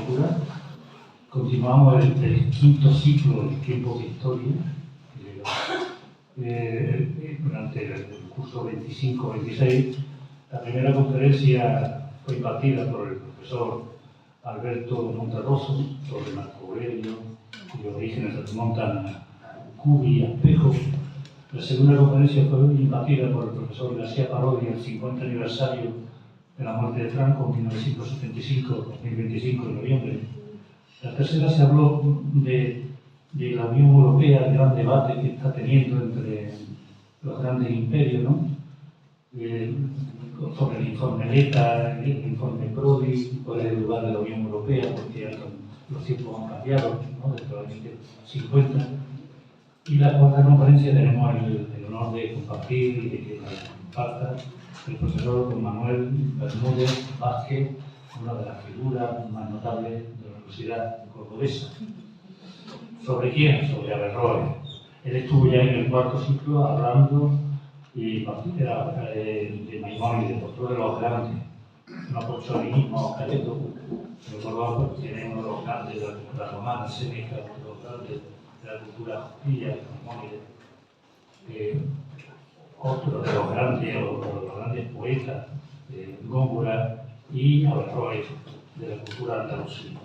lectura. Continuamos el quinto ciclo de Tiempos de Historia. Durante el curso 25-26, la primera conferencia fue impartida por el profesor Alberto Monterroso sobre Marco Aurelio, cuyos orígenes se remontan a Cubi y a Espejo. La segunda conferencia fue impartida por el profesor García Parodi el 50 aniversario de la muerte de Franco en 1975, de noviembre. La tercera se habló de la Unión Europea, el gran debate que está teniendo entre los grandes imperios, ¿no? Sobre el informe Letta, el informe Prodi, cuál es el lugar de la Unión Europea, porque los tiempos han cambiado, ¿no? Desde los años 50. Y la cuarta conferencia tenemos el honor de compartir y de que la comparta el profesor don Manuel Bermúdez Vázquez, una de las figuras más notables de la Universidad Cordobesa. ¿Sobre quién? Sobre Averroes. Él estuvo ya en el cuarto ciclo hablando de Maimónides, postura de los grandes, no por chauvinismo careto. En Córdoba tiene uno de los grandes de la cultura romana, Séneca, uno de los grandes de la cultura judía, Maimónides. Otro de los grandes poetas, Góngora y Averroes, de la cultura andalusí.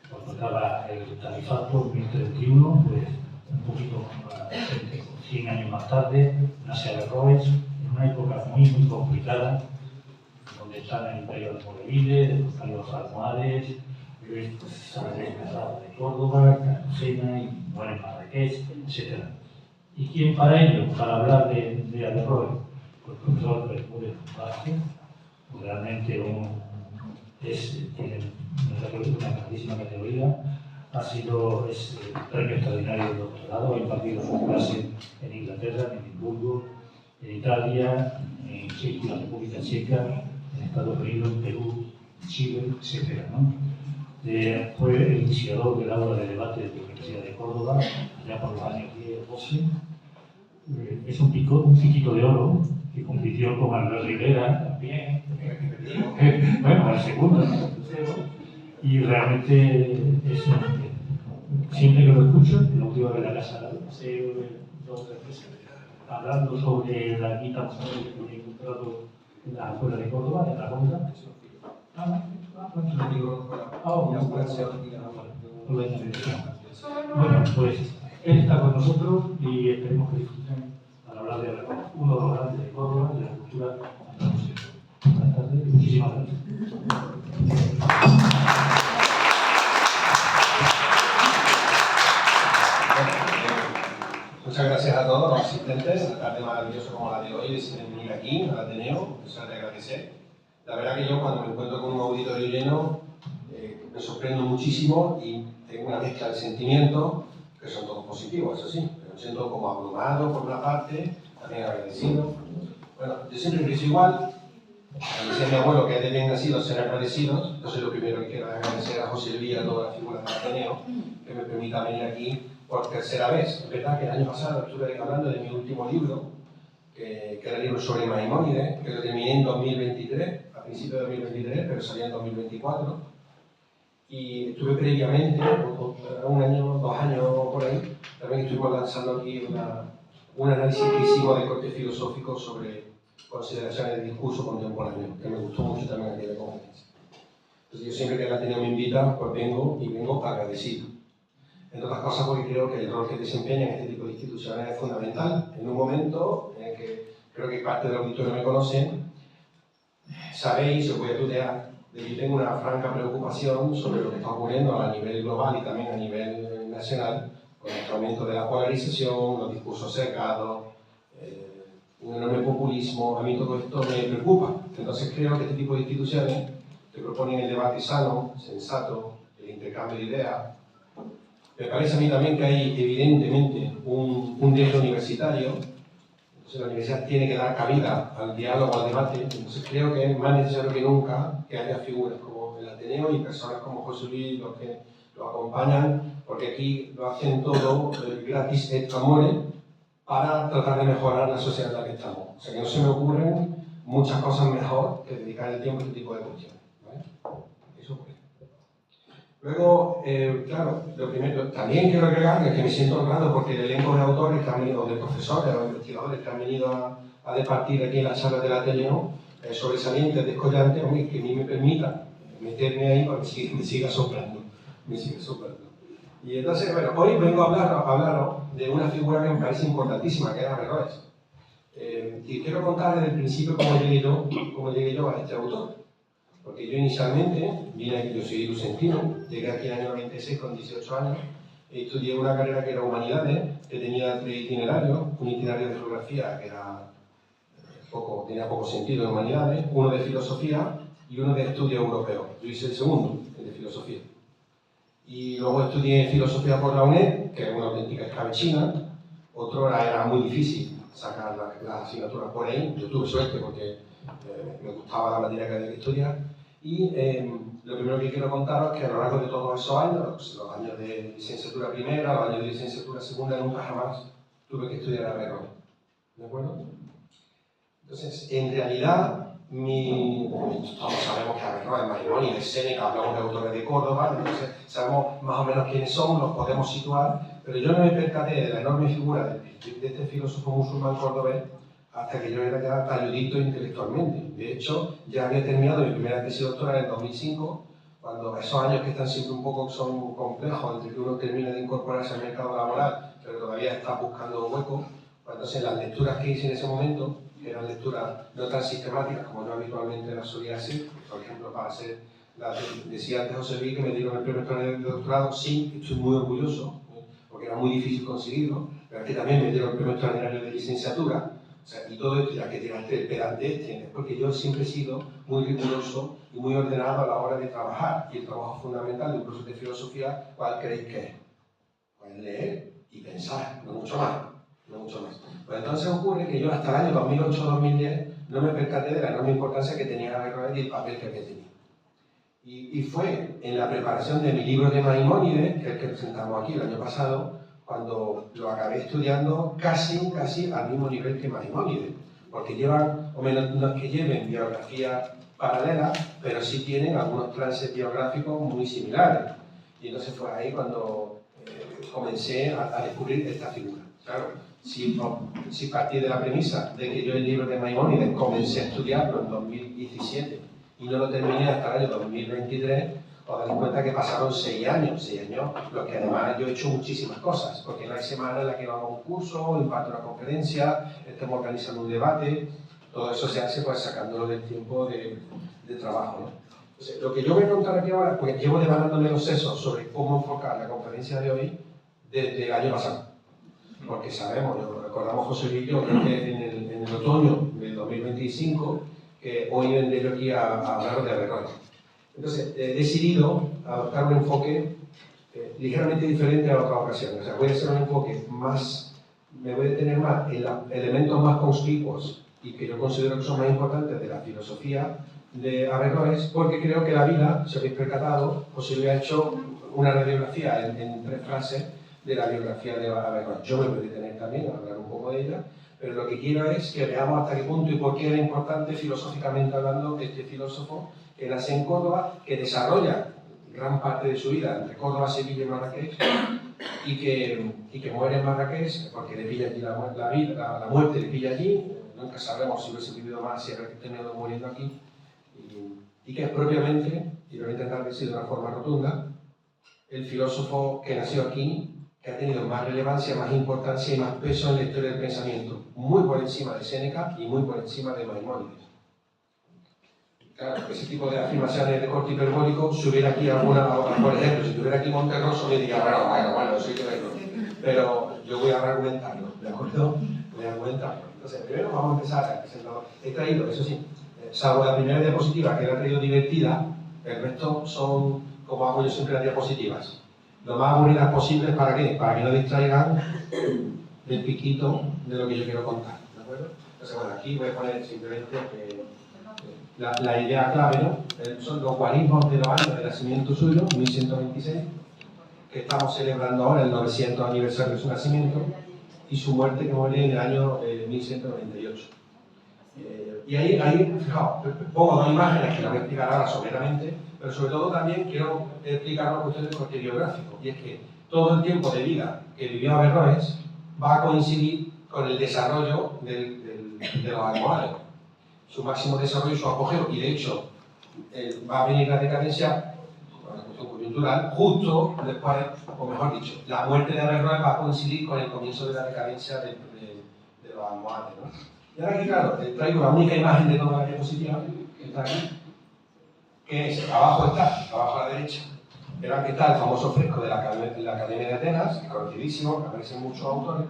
Cuando acaba el califato en 1031, pues un poquito 100 años más tarde, nace Averroes, en una época muy complicada, donde están el imperio almorávide, están los almohades, sale Casado de Córdoba, Cartagena y muere en Marrakech, etc. ¿Y quién para ello? Para hablar de Averroes, pues el profesor Bermúdez Vázquez, realmente tiene una grandísima categoría, es premio extraordinario de doctorado, ha impartido su clase en Inglaterra, en Edimburgo, en Italia, en la República Checa, en Estados Unidos, en Perú, en Chile, etc. ¿no? Fue el iniciador del aula de debate de la Universidad de Córdoba, allá por los años 10 o 12. Es un piquito de oro que compitió con Manuel Rivera también, bueno, el segundo, ¿no? Y realmente siempre que lo escucho, la última vez en la casa, hace 2 o 3 meses, hablando sobre la quinta mujer que he encontrado en la escuela de Córdoba, en la ronda. Bueno, pues él está con nosotros y esperemos que disfruten para hablar de uno de los grandes de Córdoba, de la cultura andalusí. Buenas tardes y muchísimas gracias. Muchas gracias a todos los asistentes, una tarde maravillosa como la de hoy, deciden venir aquí al Ateneo, eso es de agradecer. La verdad que yo cuando me encuentro con un auditorio lleno me sorprendo muchísimo y tengo una mezcla de sentimientos que son todos positivos, eso sí, pero me siento como abrumado por una parte, también agradecido. Bueno, yo siempre empiezo igual, decía mi abuelo que es de bien nacidos ser agradecidos, entonces lo primero que quiero es agradecer a José Luis y a toda la figura del Ateneo que me permita venir aquí por tercera vez. Es verdad que el año pasado estuve hablando de mi último libro, que era el libro sobre Maimónides, que lo terminé en 2023, a principios de 2023, pero salía en 2024. Y estuve previamente, un año, 2 años por ahí, también estuvimos lanzando aquí un análisis que hicimos de corte filosófico sobre consideraciones del discurso contemporáneo, que me gustó mucho también aquí en la conferencia. Entonces yo siempre que el Ateneo me invita, pues vengo agradecido. Entre otras cosas porque creo que el rol que desempeñan este tipo de instituciones es fundamental. En un momento en el que creo que parte del auditorio me conocen, sabéis, os voy a tutear, de que tengo una franca preocupación sobre lo que está ocurriendo a nivel global y también a nivel nacional, con el aumento de la polarización, los discursos cercados, un enorme populismo. A mí todo esto me preocupa. Entonces creo que este tipo de instituciones que proponen el debate sano, sensato, el intercambio de ideas. Me parece a mí también que hay evidentemente un derecho universitario, entonces la universidad tiene que dar cabida al diálogo, al debate, entonces creo que es más necesario que nunca que haya figuras como el Ateneo y personas como José Luis, los que lo acompañan, porque aquí lo hacen todo gratis et amore para tratar de mejorar la sociedad en la que estamos. O sea que no se me ocurren muchas cosas mejor que dedicar el tiempo a este tipo de cuestiones, ¿vale? Eso pues. Luego, claro, lo primero, también quiero agregar que me siento honrado porque el elenco de autores que han venido, de profesores o investigadores que han venido a departir aquí en las charlas del Ateneo, sobresalientes, descollantes, que a mí me permitan meterme ahí para que me siga soplando. Me sigue soplando. Y entonces, bueno, hoy vengo a hablaros de una figura que me parece importantísima, que es Averroes. Y quiero contar desde el principio cómo llegué yo a este autor. Porque yo inicialmente vine aquí, yo soy lucentino, llegué aquí en el año 96 con 18 años, estudié una carrera que era Humanidades, que tenía 3 itinerarios, un itinerario de geografía que era tenía poco sentido en Humanidades, uno de filosofía y uno de estudio europeo. Yo hice el segundo, el de filosofía. Y luego estudié filosofía por la UNED, que es una auténtica escabechina. Otro era muy difícil sacar las asignaturas por ahí. Yo tuve suerte porque me gustaba la materia que había que estudiar. Y lo primero que quiero contaros es que a lo largo de todos esos años, los años de licenciatura primera, los años de licenciatura segunda, nunca jamás tuve que estudiar Averroes. ¿De acuerdo? Entonces, en realidad, todos sabemos que Averroes, Maimónides, Séneca, hablamos de autores de Córdoba, entonces sabemos más o menos quiénes son, los podemos situar, pero yo no me percaté de la enorme figura de este filósofo musulmán cordobés hasta que yo era ya taludito intelectualmente. De hecho, ya había terminado mi primera tesis doctoral en 2005, cuando esos años que están siempre un poco son complejos, entre que uno termina de incorporarse al mercado laboral, pero todavía está buscando hueco, pues entonces las lecturas que hice en ese momento, que eran lecturas no tan sistemáticas como yo habitualmente las solía hacer, por ejemplo, para hacer, decía antes José Luis que me dieron el premio extraordinario de doctorado, sí, estoy muy orgulloso, porque era muy difícil conseguirlo, pero es que también me dieron el premio extraordinario de licenciatura, o sea, y todo esto, ya que tiraste el pedante es porque yo siempre he sido muy riguroso y muy ordenado a la hora de trabajar, y el trabajo fundamental de un profesor de filosofía, ¿cuál creéis que es? Pues leer y pensar, no mucho más. No mucho más. Pues entonces ocurre que yo hasta el año 2008-2010 no me percaté de la enorme importancia que tenía Averroes y el papel que tenía. Y fue en la preparación de mi libro de Maimónides, que es el que presentamos aquí el año pasado, cuando lo acabé estudiando casi al mismo nivel que Maimónides, porque llevan, o menos no es que lleven biografías paralelas, pero sí tienen algunos trances biográficos muy similares. Y entonces fue ahí cuando comencé a descubrir esta figura. Claro, si partí de la premisa de que yo el libro de Maimónides comencé a estudiarlo en 2017 y no lo terminé hasta el año 2023, os dais cuenta que pasaron 6 años, los que además yo he hecho muchísimas cosas, porque no hay semana en la que no hago un curso, imparto una conferencia, estemos organizando un debate, todo eso se hace pues sacándolo del tiempo de trabajo, ¿no? Entonces, lo que yo voy a contar aquí ahora, pues llevo devanándome los sesos sobre cómo enfocar la conferencia de hoy desde el año pasado. Porque sabemos, lo recordamos José Luis y yo, creo que en el otoño del 2025, que hoy vendré yo aquí a hablar de Averroes. Entonces, he decidido adoptar un enfoque ligeramente diferente a otras ocasiones. O sea, voy a hacer un enfoque más, me voy a detener más en los elementos más conspicuos y que yo considero que son más importantes de la filosofía de Averroes, porque creo que la vida, si habéis percatado, José Luis ha hecho una radiografía en 3 frases de la biografía de Averroes. Yo me voy a detener también a hablar un poco de ella, pero lo que quiero es que veamos hasta qué punto y por qué era importante filosóficamente hablando este filósofo que nace en Córdoba, que desarrolla gran parte de su vida entre Córdoba, Sevilla y Marrakech, y que muere en Marrakech porque le pilla allí la muerte le pilla allí, nunca sabremos si hubiese vivido más, si habría terminado muriendo aquí, y que es propiamente, y lo voy a intentar decir de una forma rotunda, el filósofo que nació aquí, que ha tenido más relevancia, más importancia y más peso en la historia del pensamiento, muy por encima de Séneca y muy por encima de Maimónides. Claro, ese tipo de afirmaciones de corte hiperbólico, si hubiera aquí alguna, por ejemplo, si tuviera aquí Monterroso, me diría, bueno, eso hay que verlo. Pero yo voy a argumentarlo, ¿de acuerdo? Voy a argumentarlo. Entonces, primero vamos a empezar a presentar. He traído, eso sí, salvo la primera diapositiva, que la he traído divertida, el resto son, como hago yo siempre, las diapositivas. Lo más aburridas posible, ¿para qué? Para que no distraigan del piquito de lo que yo quiero contar, ¿de acuerdo? Entonces, bueno, aquí voy a poner simplemente la idea clave, ¿no? Son los guarismos de los años de nacimiento suyo, 1126, que estamos celebrando ahora, el 900 aniversario de su nacimiento, y su muerte, que muere en el año 1198. Y ahí, fijaos, pongo dos imágenes que las voy a explicar ahora someramente, pero sobre todo también quiero explicar una cuestión de corte biográfico, y es que todo el tiempo de vida que vivió Averroes va a coincidir con el desarrollo de los almohades, su máximo desarrollo y su apogeo, y de hecho va a venir la decadencia, una cuestión coyuntural, justo después, o mejor dicho, la muerte de Averroes va a coincidir con el comienzo de la decadencia de los almohades, ¿no? Y ahora aquí, claro, traigo la única imagen de toda la diapositiva, que está aquí, que es, abajo a la derecha, verán que está el famoso fresco de la Academia de Atenas, conocidísimo, que aparecen muchos autores,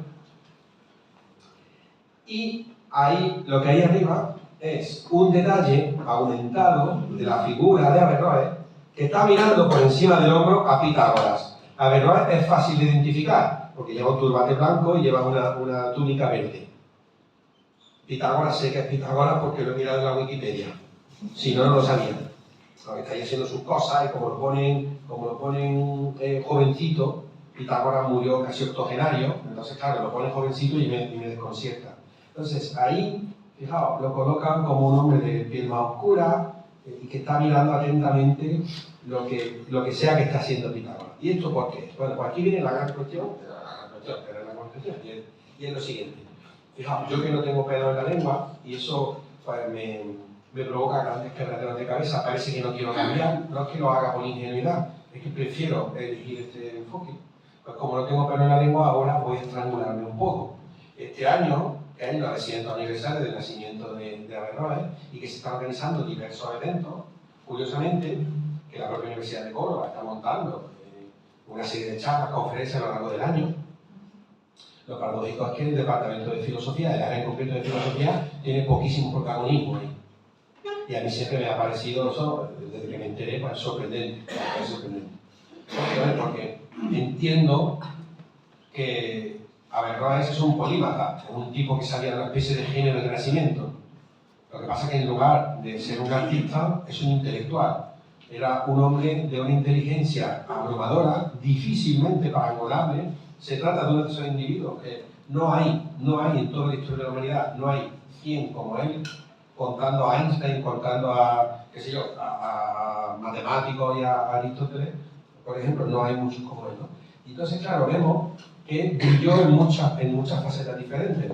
y ahí, lo que hay arriba es un detalle aumentado de la figura de Averroes, que está mirando por encima del hombro a Pitágoras. Averroes es fácil de identificar, porque lleva un turbante blanco y lleva una túnica verde. Pitágoras sé que es Pitágoras porque lo he mirado en la Wikipedia, si no, no lo sabía. Porque está ahí haciendo sus cosas y como lo ponen jovencito, Pitágoras murió casi octogenario, entonces claro, lo ponen jovencito y me desconcierta. Entonces ahí, fijaos, lo colocan como un hombre de piel más oscura y que está mirando atentamente lo que sea que está haciendo Pitágoras. ¿Y esto por qué? Bueno, pues aquí viene la gran cuestión, y es lo siguiente. Fijaos, yo que no tengo pelo en la lengua, y eso pues, me provoca grandes quebraderos de cabeza, parece que no quiero cambiar, no es que lo haga por ingenuidad, es que prefiero elegir este enfoque. Pues como no tengo pelo en la lengua, ahora voy a estrangularme un poco. Este año, que es el 900 aniversario del nacimiento de Averroes, y que se están organizando diversos eventos, curiosamente, que la propia Universidad de Córdoba está montando una serie de charlas, conferencias a lo largo del año. Lo paradójico es que el departamento de filosofía, el área en concreto de filosofía, tiene poquísimo protagonismo ahí. Y a mí siempre me ha parecido eso, desde que me enteré, pues sorprendente. Porque entiendo que Averroes es un polímata, un tipo que sabía de una especie de género de nacimiento. Lo que pasa es que en lugar de ser un artista, es un intelectual. Era un hombre de una inteligencia abrumadora, difícilmente parangolable. Se trata de uno de esos individuos que no hay en toda la historia de la humanidad, no hay 100 como él, contando a Einstein, contando a, qué sé yo, a matemáticos y a Aristóteles, por ejemplo, no hay muchos como él, ¿no? Entonces, claro, vemos que brilló en muchas facetas diferentes,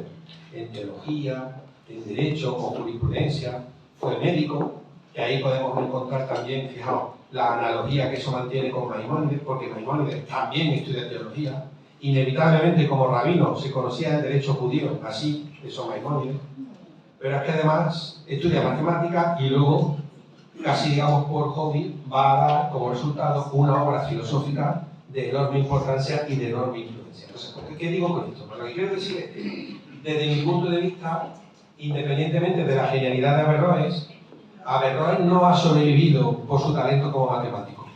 en teología, en derecho, o jurisprudencia, fue médico, que ahí podemos encontrar también, fijaos, la analogía que eso mantiene con Maimónides, porque Maimónides también estudia teología, inevitablemente como rabino se conocía el derecho judío, así, eso Maimónides, pero es que además estudia matemáticas y luego, casi digamos por hobby, va a dar como resultado una obra filosófica de enorme importancia y de enorme influencia. Entonces, ¿qué digo con esto? Pues lo que quiero decir es que, desde mi punto de vista, independientemente de la genialidad de Averroes, Averroes no ha sobrevivido por su talento como matemático.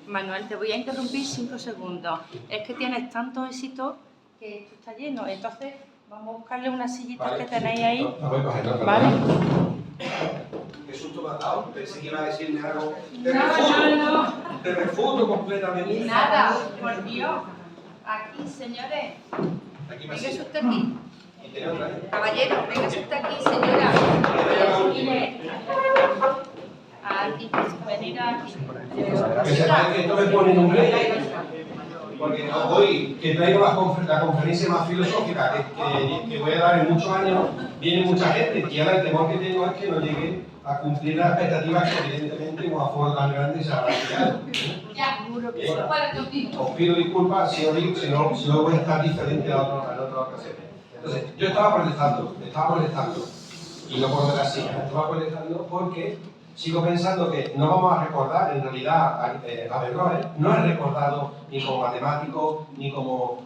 Manuel, te voy a interrumpir 5 segundos. Es que tienes tanto éxito que esto está lleno. Entonces, vamos a buscarle unas sillitas que tenéis ahí. No voy a coger, no, ¿Vale? Qué susto me ha dado. Pensé que iba a decirme algo. No. Te refuto completamente. Nada, por Dios. Aquí, señores. Aquí me Véngase usted aquí. Y tenemos otra vez. Caballero, véngase usted aquí, señora. Mire. Aquí, venir aquí. Que sepáis que esto me pone en un play. Porque hoy, que traigo la conferencia más filosófica que voy a dar en muchos años, viene mucha gente y ahora el temor que tengo es que no llegue a cumplir las expectativas que evidentemente un aforo tan grande se habrá creado. Ya, Os pido disculpas si no voy a estar diferente a otra ocasión. Entonces, yo estaba protestando, y no por otra silla, estaba protestando porque sigo pensando que no vamos a recordar, en realidad, a Averroes no es recordado ni como matemático, ni como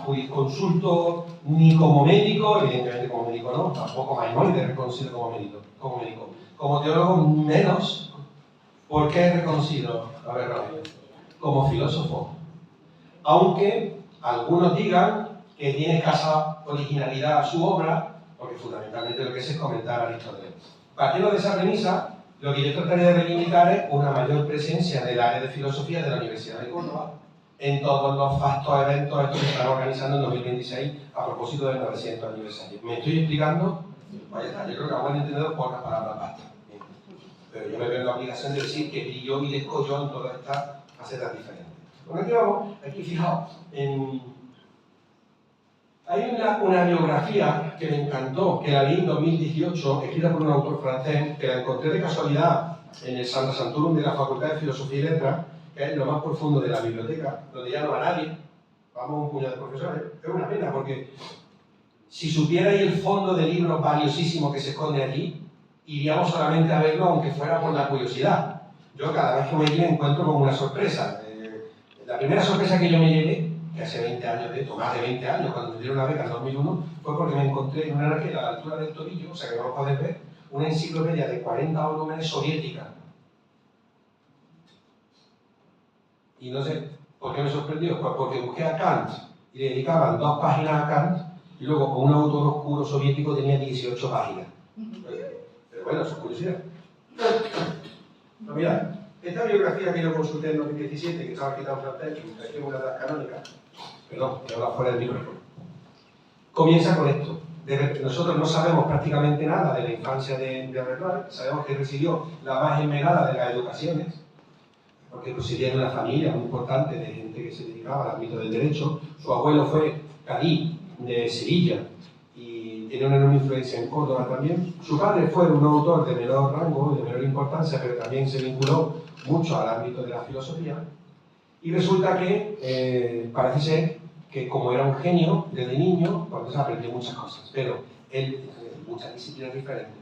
jurisconsulto, ni como médico, evidentemente como médico no, tampoco Maimónides es reconocido como médico. Como teólogo menos, ¿por qué es reconocido Averroes? Como filósofo. Aunque algunos digan que tiene escasa originalidad su obra, porque fundamentalmente lo que es comentar a Aristóteles. Partiendo de esa premisa, lo que yo trataría de reivindicar es una mayor presencia del área de filosofía de la Universidad de Córdoba en todos los vastos eventos estos que están organizando en 2026 a propósito del 900 aniversario. ¿Me estoy explicando? Pues ya está, yo creo que a buen entendedor pocas palabras bastan. Pero yo me veo en la obligación de decir que brilló y descolló en todas estas facetas diferentes. Bueno, aquí vamos, aquí fijaos, hay una biografía que me encantó, que la leí en 2018, escrita por un autor francés, que la encontré de casualidad en el Santa Santorum de la Facultad de Filosofía y Letras, que es lo más profundo de la biblioteca, donde ya no va nadie, vamos un puñado de profesores. Es una pena, porque si supierais el fondo de libros valiosísimo que se esconde allí, iríamos solamente a verlo, aunque fuera por la curiosidad. Yo cada vez que voy allí me encuentro con una sorpresa. La primera sorpresa que yo me llevé, que hace 20 años de esto, más de 20 años, cuando me dieron la beca en 2001, fue porque me encontré en una anaquela a la altura del tobillo, o sea que no lo podés ver, una enciclopedia de 40 volúmenes soviética. Y no sé por qué me sorprendió, pues porque busqué a Kant y le dedicaban 2 páginas a Kant, y luego con un autor oscuro soviético tenía 18 páginas. Pero bueno, eso es curiosidad. No, mirad, esta biografía que yo consulté en 2017, que estaba escrita en francés, que es una de las canónicas, perdón, que habla fuera del micrófono, comienza con esto. Nosotros no sabemos prácticamente nada de la infancia de Averroes, sabemos que recibió la más esmerada de las educaciones, porque procedía de una familia muy importante de gente que se dedicaba al ámbito del derecho. Su abuelo fue cadí de Sevilla y tiene una enorme influencia en Córdoba también. Su padre fue un autor de menor rango, de menor importancia, pero también se vinculó mucho al ámbito de la filosofía. Y resulta que parece ser que como era un genio desde niño, pues aprendió muchas cosas, pero él, muchas disciplinas diferentes.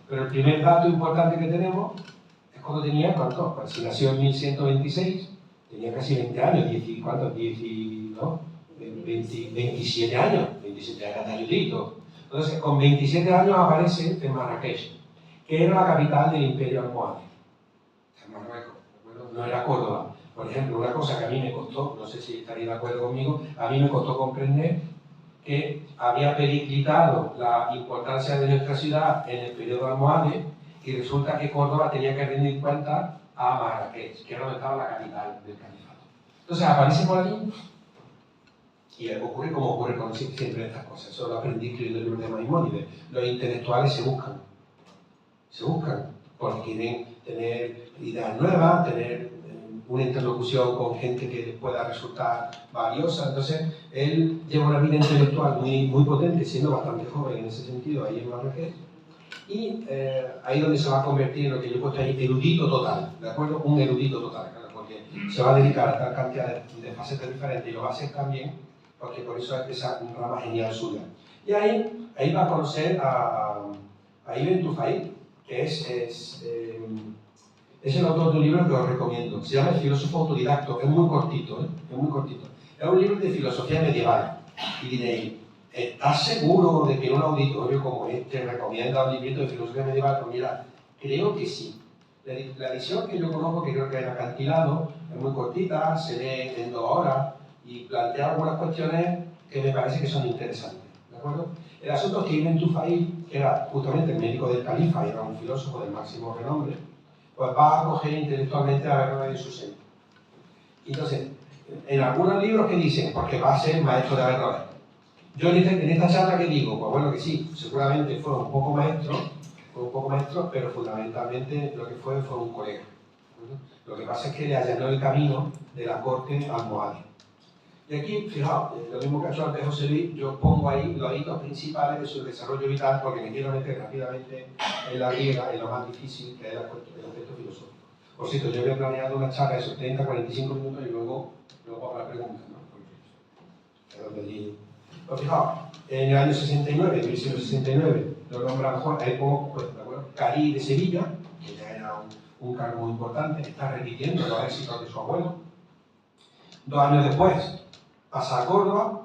Pero el primer dato importante que tenemos es cuando tenía, ¿cuánto? Pues si nació en 1126, tenía casi 20 años, ¿cuántos? 27 años, 27 años de ayudito. Entonces, con 27 años aparece en Marrakech, que era la capital del Imperio Almohade, en Marruecos, no era Córdoba. Por ejemplo, una cosa que a mí me costó, no sé si estaréis de acuerdo conmigo, a mí me costó comprender que había periclitado la importancia de nuestra ciudad en el periodo almohade y resulta que Córdoba tenía que rendir cuenta a Marrakech, que era donde estaba la capital del califato. Entonces aparece por allí y ocurre como ocurre con siempre estas cosas. Eso lo aprendí escribiendo el libro de Maimónides. Los intelectuales se buscan porque quieren tener ideas nuevas, tener una interlocución con gente que les pueda resultar valiosa. Entonces, él lleva una vida intelectual muy potente, siendo bastante joven en ese sentido, ahí en Marrakech, y ahí es donde se va a convertir en lo que yo he puesto ahí, erudito total, ¿de acuerdo? Un erudito total, claro, porque se va a dedicar a tal cantidad de facetas diferentes y lo va a hacer también, porque por eso es esa rama genial suya. Y ahí va a conocer a Ibn Tufayl, que es el autor de un libro que os recomiendo. Se llama El filósofo autodidacto. Es muy cortito, es muy cortito. Es un libro de filosofía medieval. Y diréis, ¿estás seguro de que en un auditorio como este recomienda un librito de filosofía medieval? Pues mira, creo que sí. La edición que yo conozco, que creo que es Acantilado, es muy cortita, se lee en 2 horas y plantea algunas cuestiones que me parece que son interesantes. ¿De acuerdo? El asunto es que Ibn Tufayl, que era justamente el médico del califa y era un filósofo del máximo renombre, pues va a acoger intelectualmente a Averroes en su seno. Entonces, en algunos libros que dicen, porque va a ser maestro de Averroes. Yo en esta charla que digo, pues bueno que sí, seguramente fue un poco maestro, pero fundamentalmente lo que fue un colega. Lo que pasa es que le allanó el camino de la corte almohade. Y aquí, fijaos, lo mismo que ha hecho antes José Luis, yo pongo ahí los hitos principales de su desarrollo vital porque me quiero meter rápidamente en la griega, en lo más difícil que es el aspecto filosófico. Por cierto, yo había planeado una charla de 30-45 minutos y luego habrá preguntas, ¿no? Porque, pues fijaos, en el año 69, 1669, lo nombra mejor, ahí pongo, pues, ¿de acuerdo? Cadí de Sevilla, que ya era un cargo muy importante, está repitiendo los éxitos de su abuelo. 2 años después, pasa a Córdoba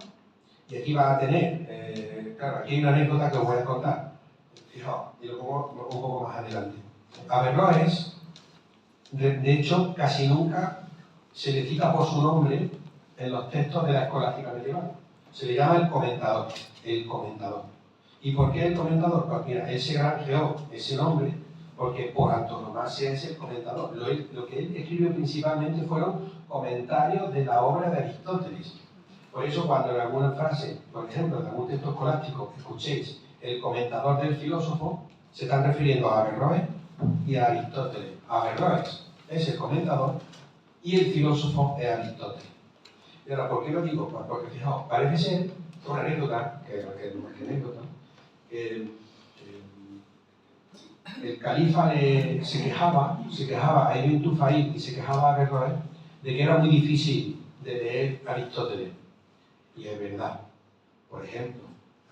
y aquí va a tener, claro, aquí hay una anécdota que os voy a contar. Fijaos, y lo pongo un poco más adelante. Averroes, de hecho, casi nunca se le cita por su nombre en los textos de la escolástica medieval. Se le llama el comentador. ¿Y por qué el comentador? Pues mira, él se granjeó ese nombre porque por antonomasia es el comentador. Lo que él escribió principalmente fueron comentarios de la obra de Aristóteles. Por eso cuando en alguna frase, por ejemplo, en algún texto escolástico, escuchéis el comentador del filósofo, se están refiriendo a Averroes y a Aristóteles. Averroes es el comentador y el filósofo es Aristóteles. Y ahora, ¿por qué lo digo? Pues porque, fijaos, parece ser una anécdota, que el califa se quejaba a Ibn Tufail y se quejaba a Averroes de que era muy difícil de leer Aristóteles. Y es verdad. Por ejemplo,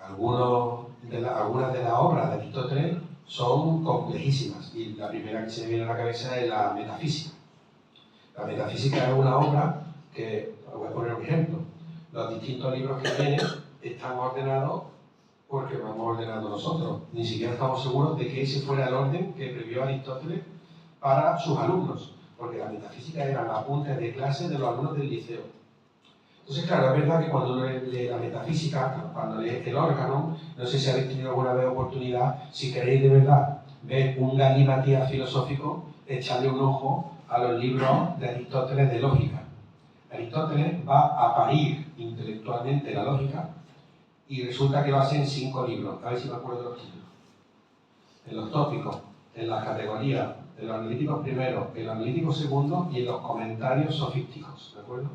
algunas de las obras de Aristóteles son complejísimas y la primera que se me viene a la cabeza es la metafísica. La metafísica es una obra que, os voy a poner un ejemplo, los distintos libros que tiene están ordenados porque lo hemos ordenado nosotros. Ni siquiera estamos seguros de que ese fuera el orden que previó Aristóteles para sus alumnos, porque la metafísica era la apunte de clase de los alumnos del liceo. Entonces, claro, es verdad que cuando uno lee la metafísica, cuando lee el órgano, no sé si habéis tenido alguna vez oportunidad, si queréis de verdad ver un galimatías filosófico, echarle un ojo a los libros de Aristóteles de lógica. Aristóteles va a parir intelectualmente la lógica y resulta que lo hace en 5 libros. A ver si me acuerdo de los títulos. En los tópicos, en las categorías, en los analíticos primero, en los analíticos segundo y en los comentarios sofísticos. ¿De acuerdo?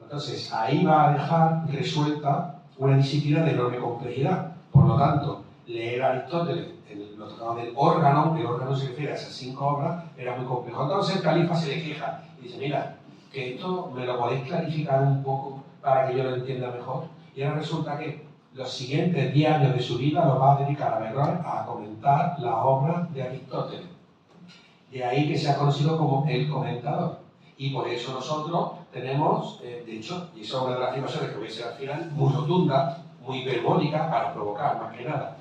Entonces, ahí va a dejar resuelta una disciplina de enorme complejidad. Por lo tanto, leer a Aristóteles en lo tocado del órgano, que el órgano se refiere a esas 5 obras, era muy complejo. Entonces el califa se le queja y dice, mira, que esto me lo podéis clarificar un poco para que yo lo entienda mejor. Y ahora resulta que los siguientes 10 años de su vida los va a dedicar a Averroes a comentar las obras de Aristóteles. De ahí que se ha conocido como el comentador. Y por eso nosotros tenemos, de hecho, y esa es una de las afirmaciones que voy a hacer al final, muy rotunda, muy hiperbólica, para provocar, más que nada,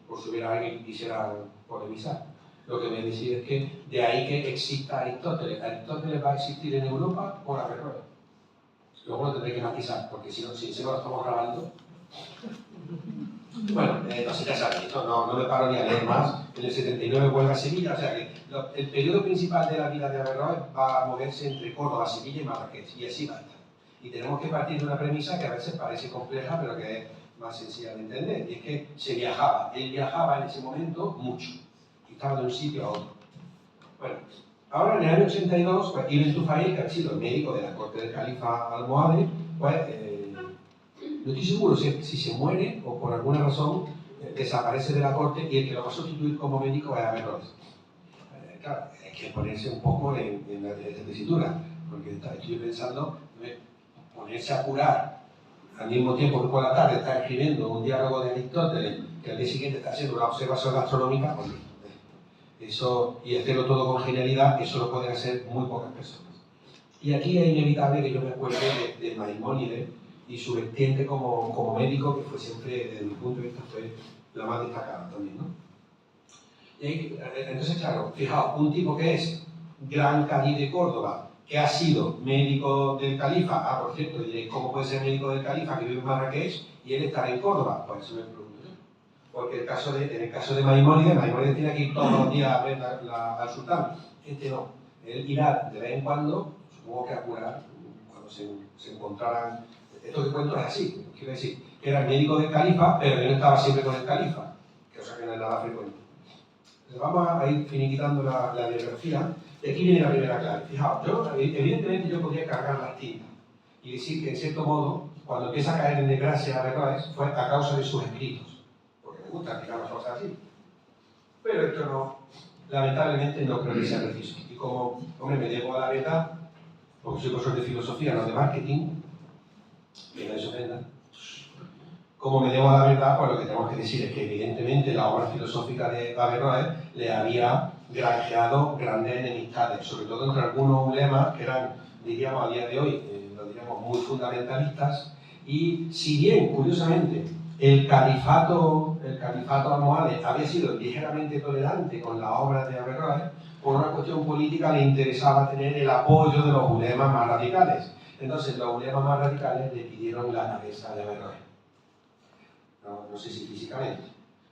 por si hubiera alguien que quisiera polemizar. Lo que me decía es que de ahí que exista Aristóteles. Aristóteles va a existir en Europa por Averroes. Luego lo tendré que matizar, porque si no, si encima lo estamos grabando. Bueno, entonces ya sabéis, no me paro ni a leer más. En el 79 vuelve a Sevilla, o sea que el periodo principal de la vida de Averroes va a moverse entre Córdoba, Sevilla y Marrakech, y así va a estar. Y tenemos que partir de una premisa que a veces parece compleja, pero que es más sencilla de entender, y es que se viajaba. Él viajaba en ese momento mucho, y estaba de un sitio a otro. Bueno, ahora en el año 82, pues, Ibn Tufail, que ha sido el médico de la corte del califa almohade, pues no estoy seguro si se muere o por alguna razón desaparece de la corte y el que lo va a sustituir como médico es Averroes. Claro, hay que ponerse un poco en la tesitura, porque estoy pensando ponerse a curar al mismo tiempo que por la tarde está escribiendo un diálogo de Aristóteles, que al día siguiente está haciendo una observación astronómica, eso, y hacerlo todo con genialidad, eso lo pueden hacer muy pocas personas. Y aquí es inevitable que yo me acuerde de Maimónides y su vertiente como médico, que fue siempre, desde mi punto de vista, fue la más destacada también, ¿no? Y entonces, claro, fijaos, un tipo que es gran cadí de Córdoba, que ha sido médico del califa, por cierto, diréis, ¿cómo puede ser médico del califa que vive en Marrakech y él estará en Córdoba? Pues eso me pregunto yo. Porque en el caso de Maimónides tiene que ir todos los días a ver al sultán. Este no. Él irá de vez en cuando, supongo que a curar, cuando se encontraran. Esto que cuento es así, quiero decir, que era el médico del califa, pero él no estaba siempre con el califa, cosa que no es nada frecuente. Entonces vamos a ir finiquitando la biografía, y aquí viene la primera clave. Fijaos, evidentemente yo podría cargar las tintas y decir que en cierto modo, cuando empieza a caer en desgracia Averroes, fue a causa de sus escritos, porque me gusta explicar las cosas así. Pero esto no, lamentablemente no creo que sea preciso. Y como, hombre, me debo a la verdad, porque soy profesor de filosofía, no de marketing, que no se ofendan. Como me debo a la verdad, pues lo que tenemos que decir es que evidentemente la obra filosófica de Averroes le había granjeado grandes enemistades, sobre todo entre algunos ulemas que eran, diríamos a día de hoy, lo diríamos muy fundamentalistas, y si bien, curiosamente, el califato almohade había sido ligeramente tolerante con la obra de Averroes, por una cuestión política le interesaba tener el apoyo de los ulemas más radicales. Entonces los ulemas más radicales le pidieron la cabeza de Averroes. No sé si físicamente.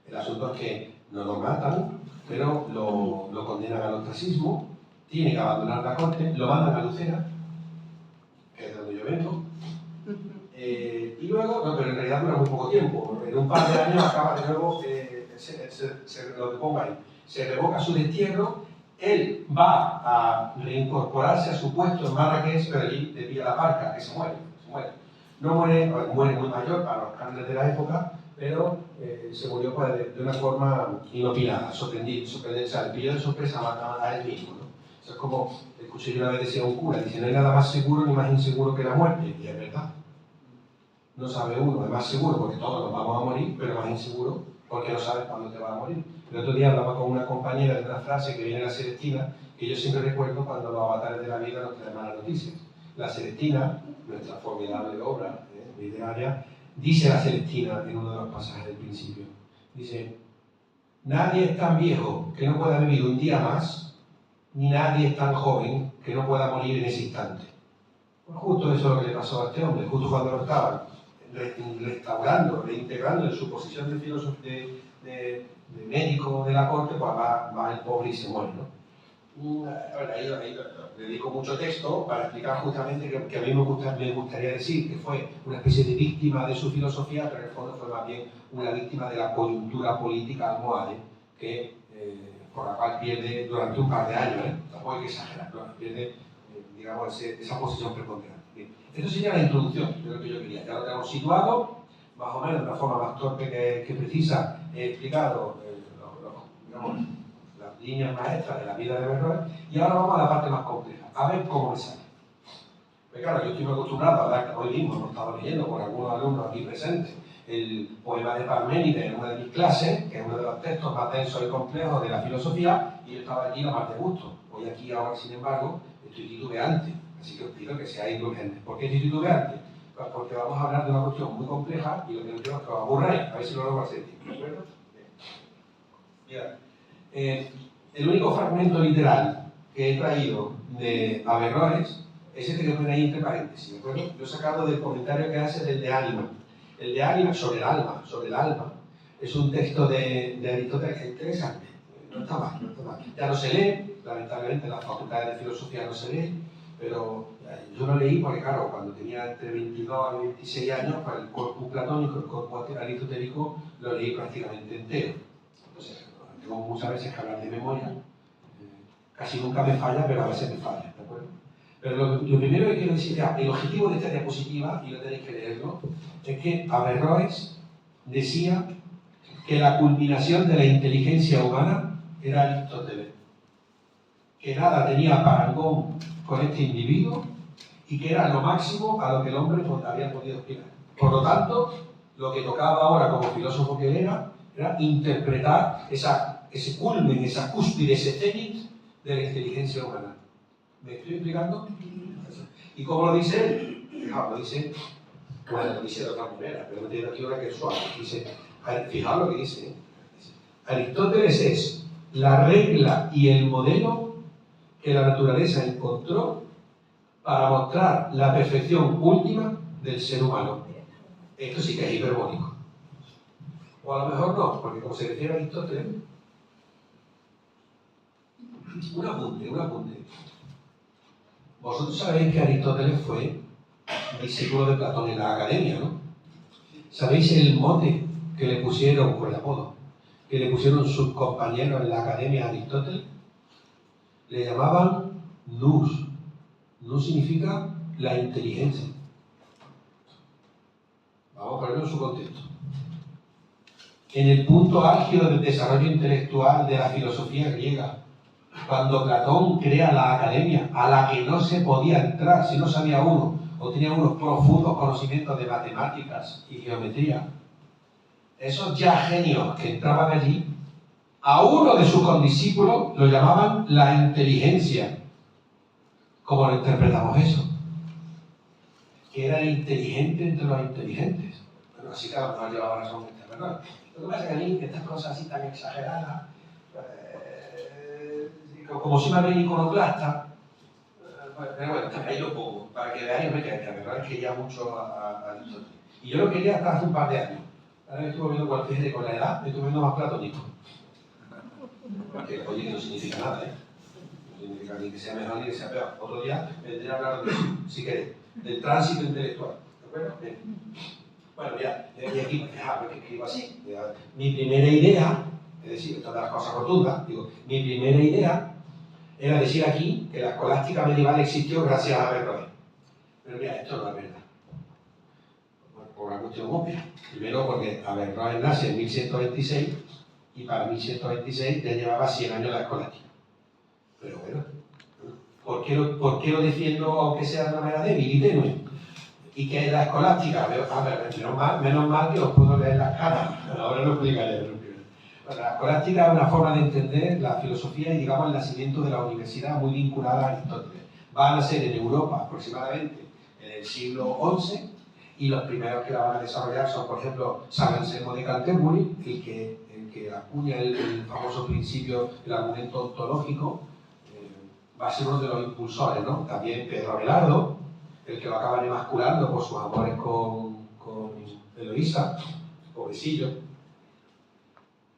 El asunto es que no lo matan, pero lo condenan al ostracismo, tiene que abandonar la corte, lo mandan a Lucera, que es de donde yo vengo, y luego, no, pero en realidad dura muy poco tiempo, en un par de años acaba de nuevo lo que ponga ahí, se revoca su destierro, él va a reincorporarse a su puesto en Marrakech, pero allí le pilla la parca, que se muere. No muere muy mayor para los cánones de la época, pero se murió pues, de una forma inopinada, sorprendente, o sea, le pilló de sorpresa a él mismo, ¿no? O sea, es como, escuché yo una vez decía un cura, dice, no hay nada más seguro ni más inseguro que la muerte, y es verdad. No sabe uno, es más seguro porque todos nos vamos a morir, pero más inseguro porque no sabes cuándo te vas a morir. El otro día hablaba con una compañera de una frase que viene en la Celestina, que yo siempre recuerdo cuando los avatares de la vida nos traen malas noticias. La Celestina, nuestra formidable obra literaria, dice la Celestina en uno de los pasajes del principio. Dice, nadie es tan viejo que no pueda vivir un día más, ni nadie es tan joven que no pueda morir en ese instante. Pues justo eso es lo que le pasó a este hombre, justo cuando lo estaban restaurando, reintegrando en su posición de filósofo, de médico de la corte, pues va el pobre y se muere, ¿no? Ahí le dedico mucho texto para explicar justamente que a mí me gustaría decir que fue una especie de víctima de su filosofía, pero en el fondo fue más bien una víctima de la coyuntura política almohade, por la cual pierde durante un par de años, tampoco hay que exagerar, ¿no? Pierde, digamos, esa posición preponderante. Bien. Esto sería la introducción de lo que yo quería. Ya lo tenemos situado, más o menos de una forma más torpe que precisa. He explicado digamos, las líneas maestras de la vida de Averroes y ahora vamos a la parte más compleja, a ver cómo me sale. Pues claro, yo estoy muy acostumbrado a hablar, hoy mismo hemos estado leyendo con algunos alumnos aquí presentes el poema de Parménides en una de mis clases, que es uno de los textos más densos y complejos de la filosofía, y yo estaba allí a más de gusto. Hoy aquí ahora, sin embargo, estoy titubeante, así que os pido que seáis indulgentes. ¿Por qué estoy titubeante? Pues porque vamos a hablar de una cuestión muy compleja y lo que no quiero es que os aburráis, a ver si lo logro hacer, ¿de acuerdo? Bien. El único fragmento literal que he traído de Averroes es este que pone ahí entre paréntesis, ¿de acuerdo? Lo he sacado del comentario que hace del de Ánima. El de Ánima sobre el alma, es un texto de Aristóteles que es interesante, no está mal. Ya no se lee, lamentablemente en las facultades de filosofía no se lee, pero yo lo leí porque, claro, cuando tenía entre 22 y 26 años, para el corpus platónico, el corpus aristotélico, lo leí prácticamente entero. Entonces, tengo muchas veces que hablar de memoria, casi nunca me falla, pero a veces me falla, ¿de acuerdo? Pero lo primero que quiero decir, el objetivo de esta diapositiva, y lo tenéis que leerlo, es que Averroes decía que la culminación de la inteligencia humana era Aristóteles, que nada tenía parangón con este individuo y que era lo máximo a lo que el hombre había podido aspirar. Por lo tanto, lo que tocaba ahora como filósofo que era interpretar ese culmen, esa cúspide, ese cenit de la inteligencia humana. ¿Me estoy explicando? ¿Y cómo lo dice él? Fijaos, lo dice de otra manera, pero no tiene aquí una que es suave. Dice, fijaos lo que dice. Aristóteles es la regla y el modelo que la naturaleza encontró para mostrar la perfección última del ser humano. Esto sí que es hiperbólico. O a lo mejor no, porque como se refiere a Aristóteles, un apunte. Vosotros sabéis que Aristóteles fue discípulo de Platón en la academia, ¿no? ¿Sabéis el mote que le pusieron, o el apodo, que le pusieron sus compañeros en la academia a Aristóteles? Le llamaban nous. Nous significa la inteligencia. Vamos a ponerlo en su contexto. En el punto álgido del desarrollo intelectual de la filosofía griega, cuando Platón crea la academia, a la que no se podía entrar si no sabía uno o tenía unos profundos conocimientos de matemáticas y geometría, esos ya genios que entraban allí, a uno de sus condiscípulos lo llamaban la inteligencia. ¿Cómo lo interpretamos eso? Que era el inteligente entre los inteligentes. Bueno, así que a lo mejor llevaba razón esta verdad. Lo que pasa es que a mí, estas cosas así tan exageradas, como si me ven iconoclasta, pero bueno, ahí lo pongo, para que veáis que la verdad es que ya mucho a Aristóteles. Y yo lo quería hasta hace un par de años. Ahora me estuve viendo con la edad, me estuve viendo más platónico. Que, oye, que no significa nada, No significa ni que sea mejor ni que sea peor. Otro día vendré a hablar de eso, si queréis, del tránsito intelectual. ¿De acuerdo? Bien. Bueno, mira, y aquí, fijaos que escribo así. Mi primera idea, es decir, esto de las cosas rotundas, digo, mi primera idea era decir aquí que la escolástica medieval existió gracias a Averroes. Pero mira, esto no es verdad. Por una cuestión obvia. Primero porque Averroes nace en 1126 y para 1126 ya llevaba 100 años la escolástica. Pero bueno, ¿por qué lo defiendo aunque sea de una manera débil y tenue? Y que la escolástica, menos mal que os puedo leer las caras, ahora lo explicaré. Bueno, la escolástica es una forma de entender la filosofía y, digamos, el nacimiento de la universidad muy vinculada a Aristóteles. Va a nacer en Europa aproximadamente en el siglo XI y los primeros que la van a desarrollar son, por ejemplo, San Anselmo de Canterbury, el que acuña el famoso principio, el argumento ontológico, va a ser uno de los impulsores, ¿no? También Pedro Abelardo, el que lo acaban emasculando por sus amores con Eloísa, pobrecillo.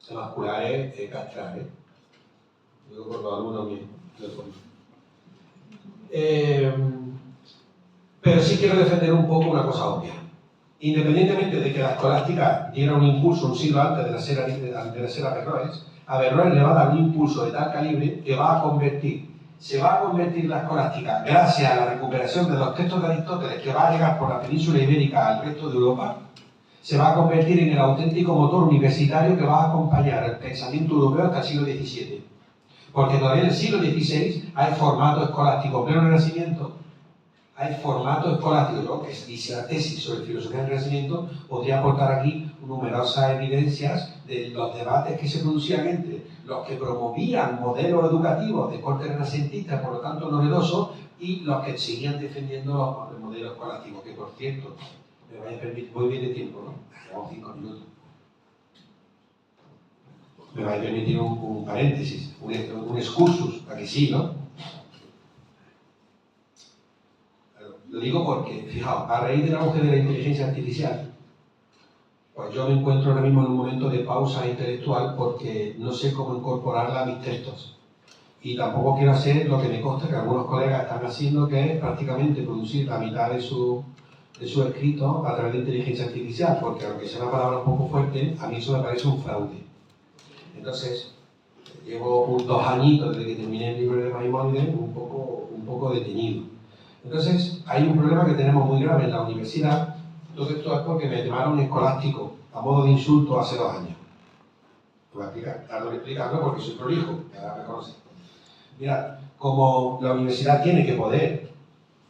Emascular es castrar, ¿eh? Digo por los alumnos míos. Pero sí quiero defender un poco una cosa obvia. Independientemente de que la escolástica diera un impulso un siglo antes de nacer Averroes, Averroes le va a dar un impulso de tal calibre que se va a convertir la escolástica, gracias a la recuperación de los textos de Aristóteles, que va a llegar por la península ibérica al resto de Europa, se va a convertir en el auténtico motor universitario que va a acompañar el pensamiento europeo hasta el siglo XVII. Porque todavía en el siglo XVI hay formato escolástico, en pleno Renacimiento, hay formato escolástico. Yo, que hice la tesis sobre filosofía del Renacimiento, podría aportar aquí numerosas evidencias de los debates que se producían entre los que promovían modelos educativos de corte renacentista, por lo tanto novedosos, y los que seguían defendiendo los modelos escolásticos, que por cierto, me vais a permitir, voy bien de tiempo, ¿no? Llevamos 5 minutos. Me vais a permitir un paréntesis, un excursus, para que sí, ¿no? Lo digo porque, fijaos, a raíz del auge de la inteligencia artificial, pues yo me encuentro ahora mismo en un momento de pausa intelectual porque no sé cómo incorporarla a mis textos. Y tampoco quiero hacer lo que me consta que algunos colegas están haciendo, que es prácticamente producir la mitad de su escrito a través de inteligencia artificial, porque aunque sea una palabra un poco fuerte, a mí eso me parece un fraude. Entonces, llevo 2 añitos desde que terminé el libro de Maimónides un poco detenido. Entonces, hay un problema que tenemos muy grave en la universidad. Todo esto es porque me llamaron escolástico a modo de insulto hace 2 años. Voy a explicarlo porque soy prolijo, que ahora me conocen. Mirad, como la universidad tiene que poder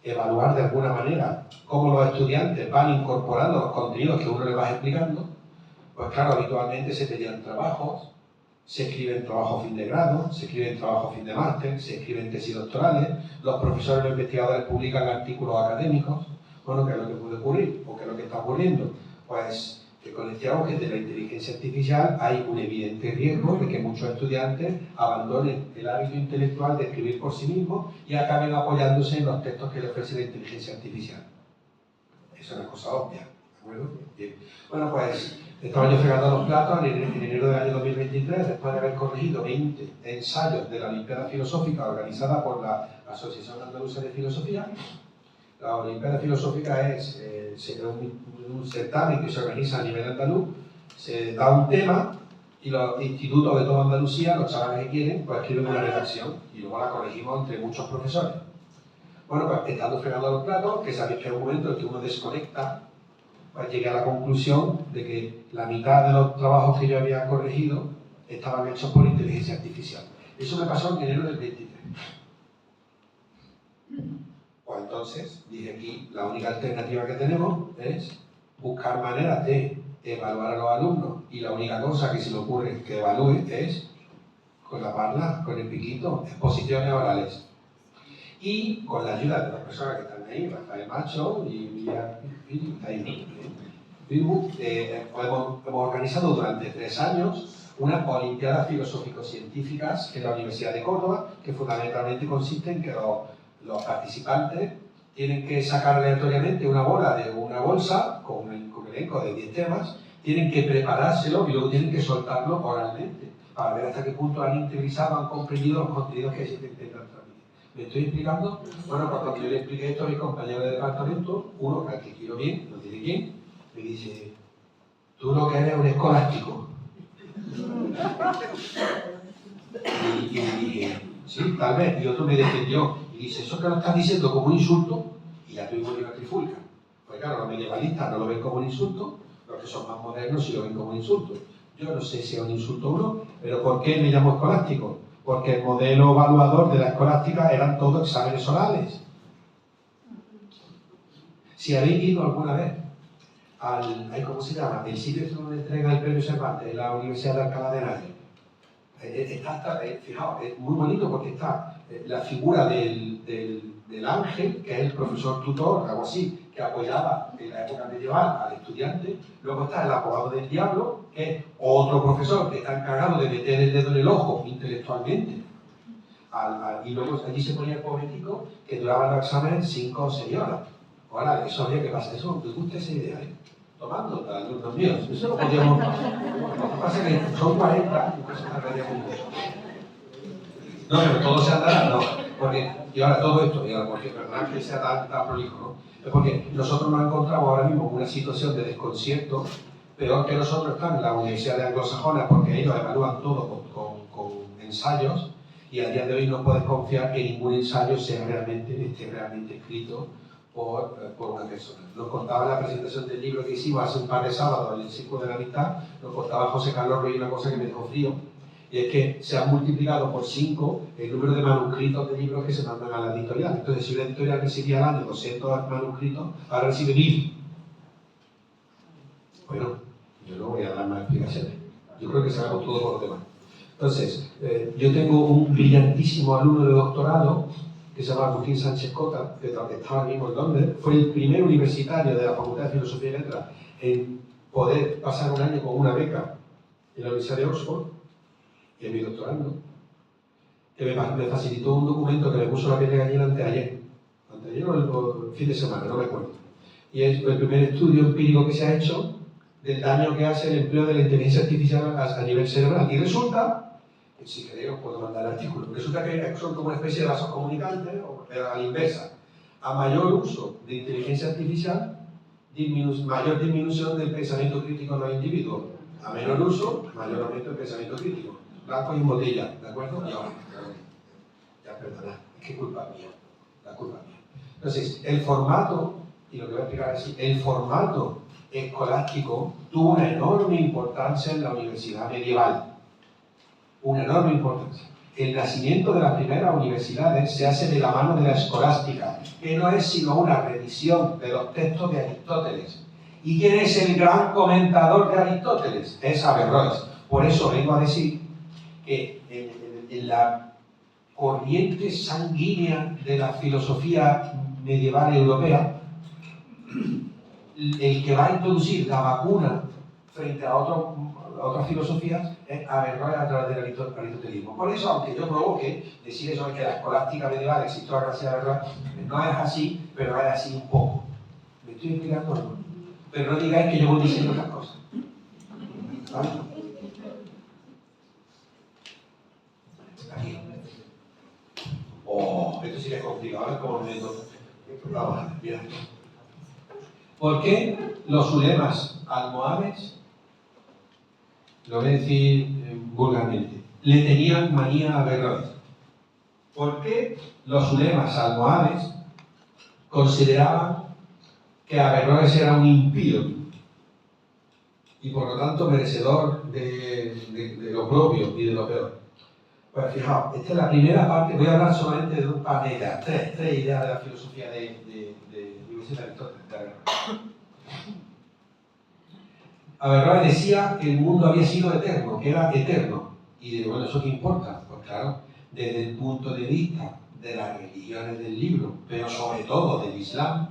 evaluar de alguna manera cómo los estudiantes van incorporando los contenidos que uno les va explicando, pues claro, habitualmente se pedían trabajos, se escriben trabajos fin de grado, se escriben trabajos fin de máster, se escriben tesis doctorales, los profesores y los investigadores publican artículos académicos. Bueno, ¿qué es lo que puede ocurrir? ¿O qué es lo que está ocurriendo? Pues que con este auge de la inteligencia artificial hay un evidente riesgo de que muchos estudiantes abandonen el hábito intelectual de escribir por sí mismos y acaben apoyándose en los textos que le ofrece la inteligencia artificial. Eso es una cosa obvia, ¿de acuerdo? Bien. Bueno, pues estaba yo fregando los platos en enero del año 2023, después de haber corregido 20 ensayos de la Olimpiada Filosófica organizada por la Asociación Andaluza de Filosofía. La Olimpiada Filosófica es un certamen que se organiza a nivel andaluz, se da un tema y los institutos de toda Andalucía, los chavales que quieren, pues escriben una redacción y luego la corregimos entre muchos profesores. Bueno, pues estando fregando los platos, que sabéis que hay un momento en que uno desconecta, pues llegué a la conclusión de que la mitad de los trabajos que yo había corregido estaban hechos por inteligencia artificial. Eso me pasó en enero del 23. Pues entonces dije aquí, la única alternativa que tenemos es buscar maneras de evaluar a los alumnos y la única cosa que se me ocurre que evalúe es con la parla, con el piquito, exposiciones orales. Y con la ayuda de las personas que están ahí, Rafael Macho y Miriam hemos organizado durante 3 años unas olimpiadas filosófico-científicas en la Universidad de Córdoba, que fundamentalmente consiste en que los participantes tienen que sacar aleatoriamente una bola de una bolsa con un elenco de 10 temas, tienen que preparárselo y luego tienen que soltarlo oralmente para ver hasta qué punto han interiorizado, han comprendido los contenidos que se intentan transmitir. ¿Me estoy explicando? Bueno, pues cuando yo le expliqué esto a mis compañeros de departamento, uno, al que quiero bien, no tiene quién, me dice, tú lo que eres un escolástico. Y dije, sí, tal vez. Y otro me defendió. Y dice, eso que lo estás diciendo como un insulto, y ya tuvimos una trifulca. Pues claro, los medievalistas no lo ven como un insulto, los que son más modernos sí lo ven como un insulto. Yo no sé si es un insulto o no, pero ¿por qué me llamo escolástico? Porque el modelo evaluador de la escolástica eran todos exámenes orales. Si habéis ido alguna vez ¿cómo se llama? El sitio donde entrega el premio Cervantes, en la Universidad de Alcalá de Henares. Fijaos, es muy bonito porque está la figura del ángel, que es el profesor tutor, algo así, que apoyaba en la época medieval al estudiante. Luego está el abogado del diablo, que es otro profesor que está encargado de meter el dedo en el ojo intelectualmente. Y luego allí se ponía el pobretico que duraba los exámenes 5 o 6 horas. Ahora, eso habría que pasar. Eso, ¿te gusta esa idea? Tomando para alumnos míos. Eso lo podíamos. Lo que pasa es que son 40 y entonces tardaría mucho. No, pero todo se andará, no. Y ahora todo esto, y ahora porque verdad que sea tan prolijo, ¿no? Es porque nosotros nos encontramos ahora mismo en una situación de desconcierto. Peor que nosotros están en la Universidad de Anglosajona, porque ellos evalúan todo con ensayos, y a día de hoy no puedes confiar que ningún ensayo esté realmente escrito por una persona. Nos contaba en la presentación del libro que hicimos hace un par de sábados en el Círculo de la Amistad, nos contaba José Carlos Ruiz una cosa que me dejó frío, y es que se ha multiplicado por 5 el número de manuscritos de libros que se mandan a la editorial. Entonces, si una editorial recibía al año 200 manuscritos, ahora recibe 1000. Bueno, yo no voy a dar más explicaciones. Yo creo que sabemos todo por los demás. Entonces, yo tengo un brillantísimo alumno de doctorado que se llama Agustín Sánchez Cota, que estaba mismo en Londres. Fue el primer universitario de la Facultad de Filosofía y Letras en poder pasar un año con una beca en la Universidad de Oxford, y es mi doctorando, que me facilitó un documento que me puso la piel de gallina anteayer o el fin de semana, no me acuerdo. Y es el primer estudio empírico que se ha hecho del daño que hace el empleo de la inteligencia artificial a nivel cerebral. Y resulta, si queréis os puedo mandar el artículo, resulta que son como una especie de vasos comunicantes, pero a la inversa. A mayor uso de inteligencia artificial, mayor disminución del pensamiento crítico en los individuos. A menor uso, mayor aumento del pensamiento crítico. Blanco y en botella, ¿de acuerdo? Y ahora, ya perdonad, es que culpa mía, la culpa mía. Entonces, el formato, y lo que voy a explicar es el formato escolástico tuvo una enorme importancia en la universidad medieval. Una enorme importancia. El nacimiento de las primeras universidades se hace de la mano de la escolástica, que no es sino una revisión de los textos de Aristóteles. ¿Y quién es el gran comentador de Aristóteles? Es Averroes. Por eso vengo a decir que en la corriente sanguínea de la filosofía medieval europea, el que va a introducir la vacuna frente a otras filosofías es Averroes a través del aristotelismo. Por eso, aunque yo provoque decir eso de que la escolástica medieval existió gracias a Averroes, no es así, pero es así un poco. ¿Me estoy explicando o no? Pero no digáis que yo voy diciendo otras cosas. ¿Vale? Aquí. Oh, esto sí que es complicado. A ver cómo me meto. Vamos a ver, mira. ¿Por qué los ulemas almohades, lo voy a decir vulgarmente, le tenían manía a Averroes? ¿Por qué los ulemas almohades consideraban que Averroes era un impío y por lo tanto merecedor de lo propio y de lo peor? Pues fijaos, esta es la primera parte. Voy a hablar solamente de un par de ideas, tres ideas de la filosofía de Aristóteles. Averroes decía que el mundo había sido eterno, que era eterno. Y digo, bueno, ¿eso qué importa? Pues claro, desde el punto de vista de las religiones del libro, pero sobre todo del Islam,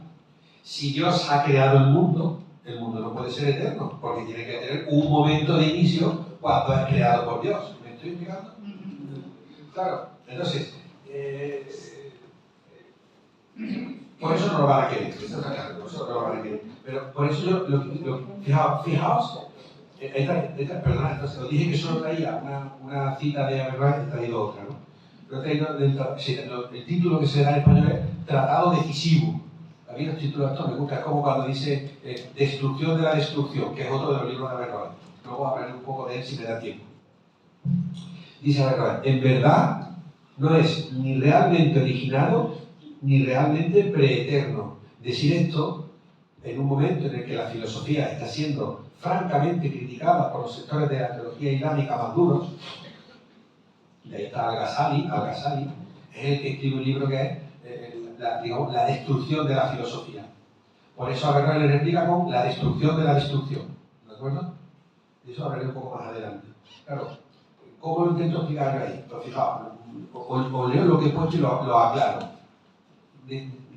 si Dios ha creado el mundo no puede ser eterno, porque tiene que tener un momento de inicio cuando es creado por Dios. ¿Me estoy explicando? Claro, entonces, por eso no lo van a querer, eso está claro, por eso no lo van a querer. Pero por eso yo, fijaos, perdona, entonces os dije que solo traía una cita de Averroes, he traído otra, ¿no? Pero he traído el título que se da en español es Tratado Decisivo. A mí los títulos estos me gustan, es como cuando dice Destrucción de la destrucción, que es otro de los libros de Averroes. Luego hablaré un poco de él si me da tiempo. Dice Averroes, en verdad no es ni realmente originado ni realmente preeterno. Decir esto en un momento en el que la filosofía está siendo francamente criticada por los sectores de la teología islámica más duros, y ahí está Al-Ghazali, es el que escribe un libro que es la destrucción de la filosofía. Por eso Averroes le replica con la destrucción de la destrucción. ¿De acuerdo? De eso hablaré un poco más adelante. Claro, ¿cómo lo intento explicar yo ahí? Pues fijaos, os leo lo que he puesto y lo aclaro.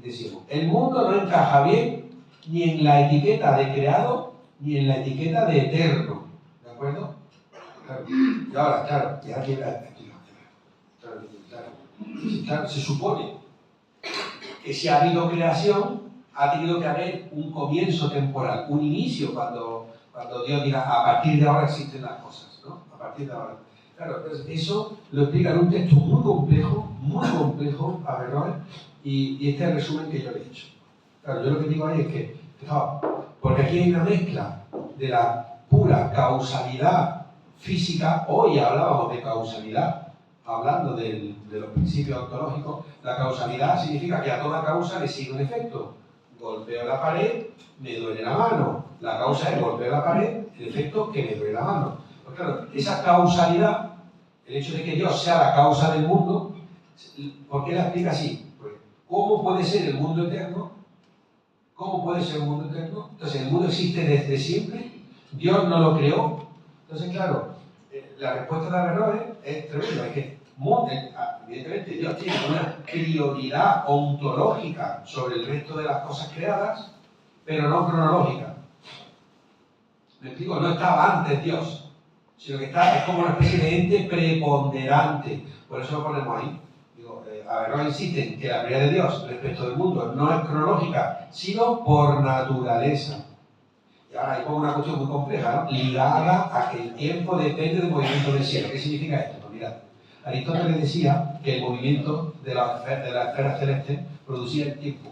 Decimos, el mundo no encaja bien ni en la etiqueta de creado ni en la etiqueta de eterno. ¿De acuerdo? Claro. Y ahora, claro, ya aquí, claro, se supone que si ha habido creación, ha tenido que haber un comienzo temporal, un inicio cuando Dios diga, a partir de ahora existen las cosas, ¿no? A partir de ahora. Claro, entonces eso lo explica en un texto muy complejo, Averroes, y este es el resumen que yo le he hecho. Claro, yo lo que digo ahí es que, fijaos, porque aquí hay una mezcla de la pura causalidad física, hoy hablábamos de causalidad, hablando de los principios ontológicos, la causalidad significa que a toda causa le sigue un efecto. Golpeo la pared, me duele la mano. La causa es golpeo la pared, el efecto que me duele la mano. Pues claro, esa causalidad, el hecho de que Dios sea la causa del mundo, ¿por qué la explica así? Pues, ¿cómo puede ser el mundo eterno? ¿Cómo puede ser un mundo eterno? Entonces, el mundo existe desde siempre, Dios no lo creó. Entonces, claro, la respuesta de Averroes es tremenda, es que evidentemente Dios tiene una prioridad ontológica sobre el resto de las cosas creadas, pero no cronológica. ¿Me explico? No estaba antes Dios, sino que es como una especie de ente preponderante. Por eso lo ponemos ahí. Averroes insiste en que la prioridad de Dios respecto del mundo no es cronológica, sino por naturaleza. Y ahora ahí pongo una cuestión muy compleja, ¿no? Ligada a que el tiempo depende del movimiento del cielo. ¿Qué significa esto? Pues mirad, Aristóteles decía que el movimiento de la esfera celeste producía el tiempo.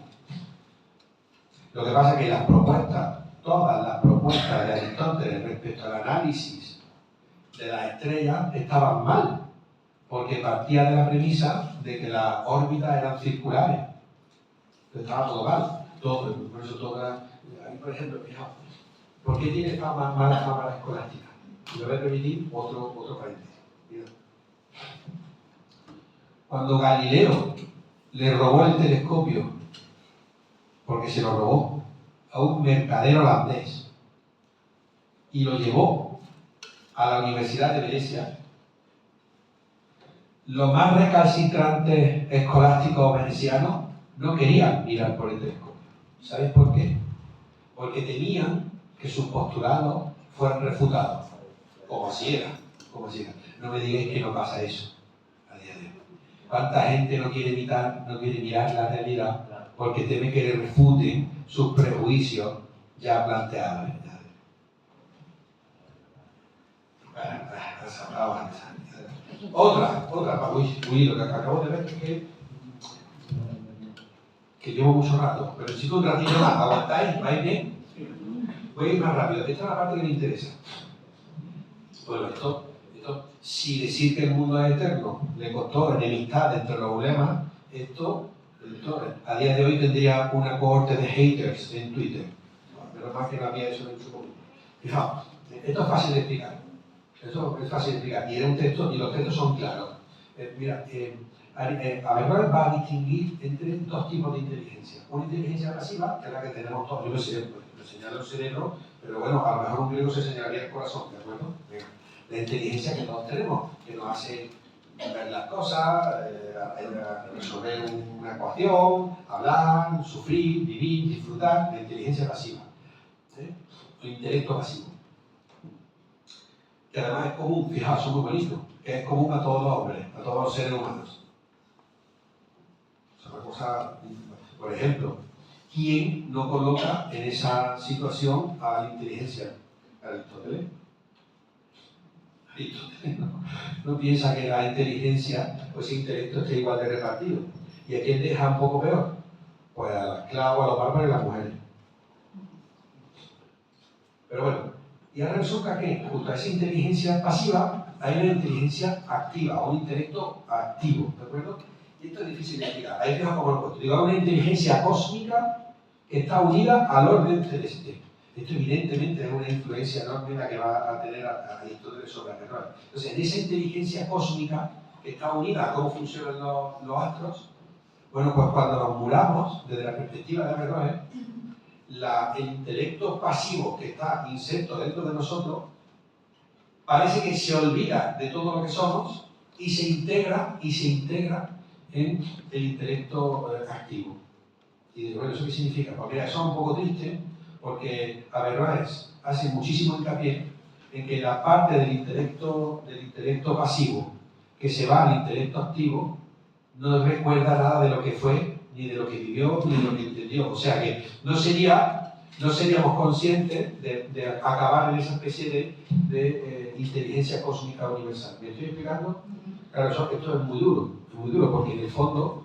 Lo que pasa es que todas las propuestas de Aristóteles respecto al análisis de las estrellas estaban mal, porque partía de la premisa de que las órbitas eran circulares. Entonces estaba todo mal. Por eso ahí, por ejemplo, fijaos, ¿por qué tiene mala fama la escolástica? Y me voy a permitir otro paréntesis. Mirad. Cuando Galileo le robó el telescopio, porque se lo robó a un mercader holandés y lo llevó a la Universidad de Venecia, los más recalcitrantes escolásticos venecianos no querían mirar por el telescopio. ¿Sabéis por qué? Porque temían que sus postulados fueran refutados, como si era. No me digáis que no pasa eso a día de hoy. ¿Cuánta gente no quiere mirar la realidad porque teme que le refuten sus prejuicios ya planteados? Otra, para huir, lo que acabo de ver es que llevo mucho rato, pero necesito un ratito más. ¿Aguantáis? ¿Vais bien? Voy a ir más rápido. Esta es la parte que me interesa. Bueno, esto, si decir que el mundo es eterno le costó enemistad entre los ulemas, esto a día de hoy tendría una cohorte de haters en Twitter. Menos mal que no había eso en su momento. Fijaos, esto es fácil de explicar. Y era un texto, y los textos son claros. Averroes va a distinguir entre dos tipos de inteligencia. Una inteligencia pasiva, que es la que tenemos todos. Yo me señalo el cerebro, pero bueno, a lo mejor un griego se señalaría el corazón, ¿de acuerdo? La inteligencia que todos tenemos, que nos hace ver las cosas, resolver una ecuación, hablar, sufrir, vivir, disfrutar, la inteligencia pasiva. El intelecto pasivo. Que además es común, fijaos, son muy bonitos, que es común a todos los hombres, a todos los seres humanos. Es una cosa, por ejemplo, ¿quién no coloca en esa situación a la inteligencia? Aristóteles. Aristóteles no piensa que la inteligencia o ese intelecto esté igual de repartido. ¿Y a quién deja un poco peor? pues a los esclavos, a los bárbaros y a las mujeres. Pero bueno, y ahora resulta que junto a esa inteligencia pasiva hay una inteligencia activa, o un intelecto activo, ¿de acuerdo? Y esto es difícil de explicar. Ahí fijaos cómo lo he puesto. Digo, una inteligencia cósmica que está unida al orden celeste. Esto evidentemente es una influencia enorme la que va a tener a Aristóteles sobre Averroes. Entonces, en esa inteligencia cósmica que está unida a cómo funcionan los astros, bueno, pues cuando nos muramos, desde la perspectiva de Averroes, el intelecto pasivo que está inserto dentro de nosotros parece que se olvida de todo lo que somos y se integra en el intelecto activo. Y digo, bueno, ¿eso qué significa? Pues mira, eso es un poco triste, porque Averroes hace muchísimo hincapié en que la parte del intelecto pasivo que se va al intelecto activo no recuerda nada de lo que fue, ni de lo que vivió, ni de lo que entendió. O sea que no seríamos conscientes de acabar en esa especie de inteligencia cósmica universal. ¿Me estoy explicando? Claro, esto es muy duro, porque en el fondo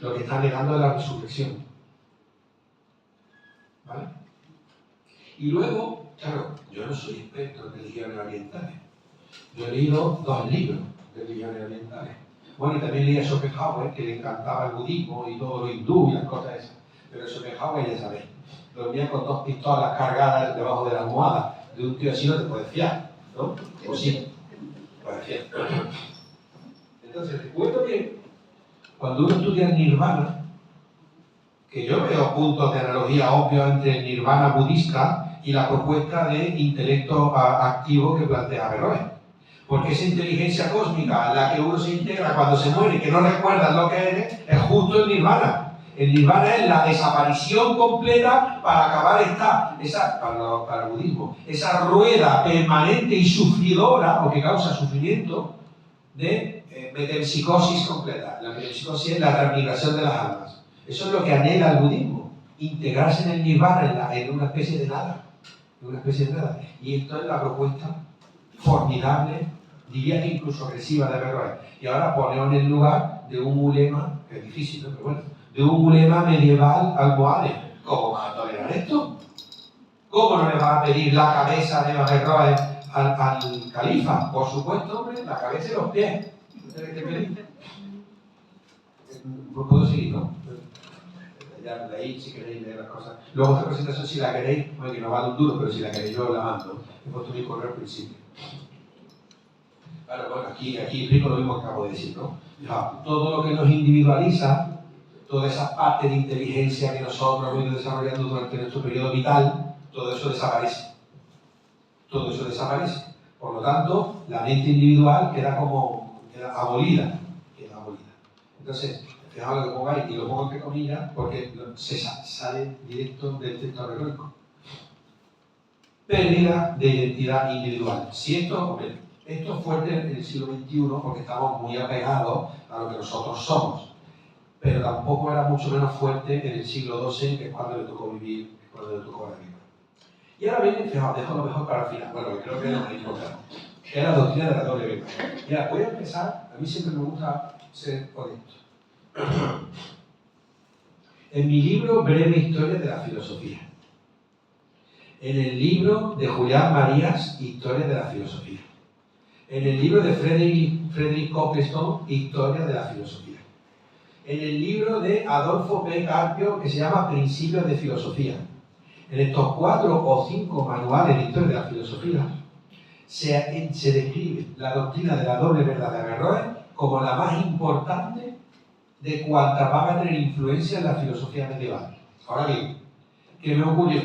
lo que está negando es la resurrección. ¿Vale? Y luego, claro, yo no soy experto en religiones orientales. Yo he leído 2 libros de religiones orientales. Bueno, y también leí a Schopenhauer, que le encantaba el budismo y todo lo hindú y las cosas esas. Pero Schopenhauer, ya sabéis, dormía con 2 pistolas cargadas debajo de la almohada. De un tío así no te puedes fiar, ¿no? O sí, puedes fiar. Entonces, recuerdo que cuando uno estudia el nirvana, que yo veo puntos de analogía obvios entre el nirvana budista y la propuesta de intelecto activo que plantea Averroes. Porque esa inteligencia cósmica a la que uno se integra cuando se muere y que no recuerda lo que eres, es justo el nirvana. El nirvana es la desaparición completa para acabar para el budismo, esa rueda permanente y sufridora, o que causa sufrimiento, de metempsicosis completa. La metempsicosis es la transmigración de las almas. Eso es lo que anhela el budismo, integrarse en el nirvana, en una especie de nada. Y esto es la propuesta formidable, diría que incluso agresiva de Averroes. Y ahora ponemos en el lugar de un ulema, que es difícil, ¿no? Pero bueno, de un ulema medieval almohade. ¿Cómo vas a tolerar esto? ¿Cómo no le vas a pedir la cabeza de Averroes al califa? Por supuesto, hombre, la cabeza y los pies. ¿Puedo seguir, no? Ya leí, si queréis leer las cosas. Luego esta presentación, si la queréis, bueno, que no vale un duro, pero si la queréis yo la mando. He puesto mi correo al principio. Claro, bueno, aquí explico lo mismo que acabo de decir, ¿no? Ya, todo lo que nos individualiza, toda esa parte de inteligencia que nosotros hemos ido desarrollando durante nuestro periodo vital, todo eso desaparece. Por lo tanto, la mente individual queda abolida. Entonces, fijaos lo que pongo ahí, y lo pongo entre comillas, porque se sale directo del texto averroico. Pérdida de identidad individual. Si esto es fuerte en el siglo XXI porque estamos muy apegados a lo que nosotros somos, pero tampoco era mucho menos fuerte en el siglo XII, que es cuando le tocó vivir, cuando le tocó la vida. Y ahora viene, fijaos, dejo lo mejor para el final, bueno, creo que es lo más importante, que es la doctrina de la doble verdad. Mira, voy a empezar, a mí siempre me gusta ser honesto. En mi libro Breve Historia de la Filosofía, en el libro de Julián Marías, Historia de la Filosofía, en el libro de Frederick Copleston, Historia de la Filosofía, en el libro de Adolfo P. Carpio, que se llama Principios de Filosofía. En estos 4 o 5 manuales de Historia de la Filosofía se describe la doctrina de la doble verdad de Averroes como la más importante de cuantas van a tener influencia en la filosofía medieval. Ahora bien, ¿qué me ocurrió?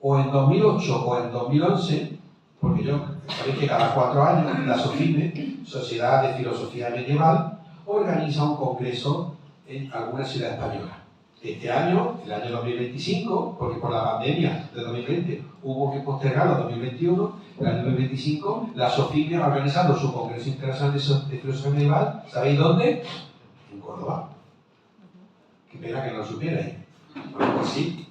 O en 2008 o en 2011, porque sabéis que cada 4 años la SOFIME, Sociedad de Filosofía Medieval, organiza un congreso en alguna ciudad española. Este año, el año 2025, porque por la pandemia de 2020 hubo que postergarlo a 2021, el año 2025, la SOFIME ha organizado su congreso internacional de filosofía medieval. ¿Sabéis dónde? En Córdoba. Qué pena que no lo supierais. Bueno, pues sí.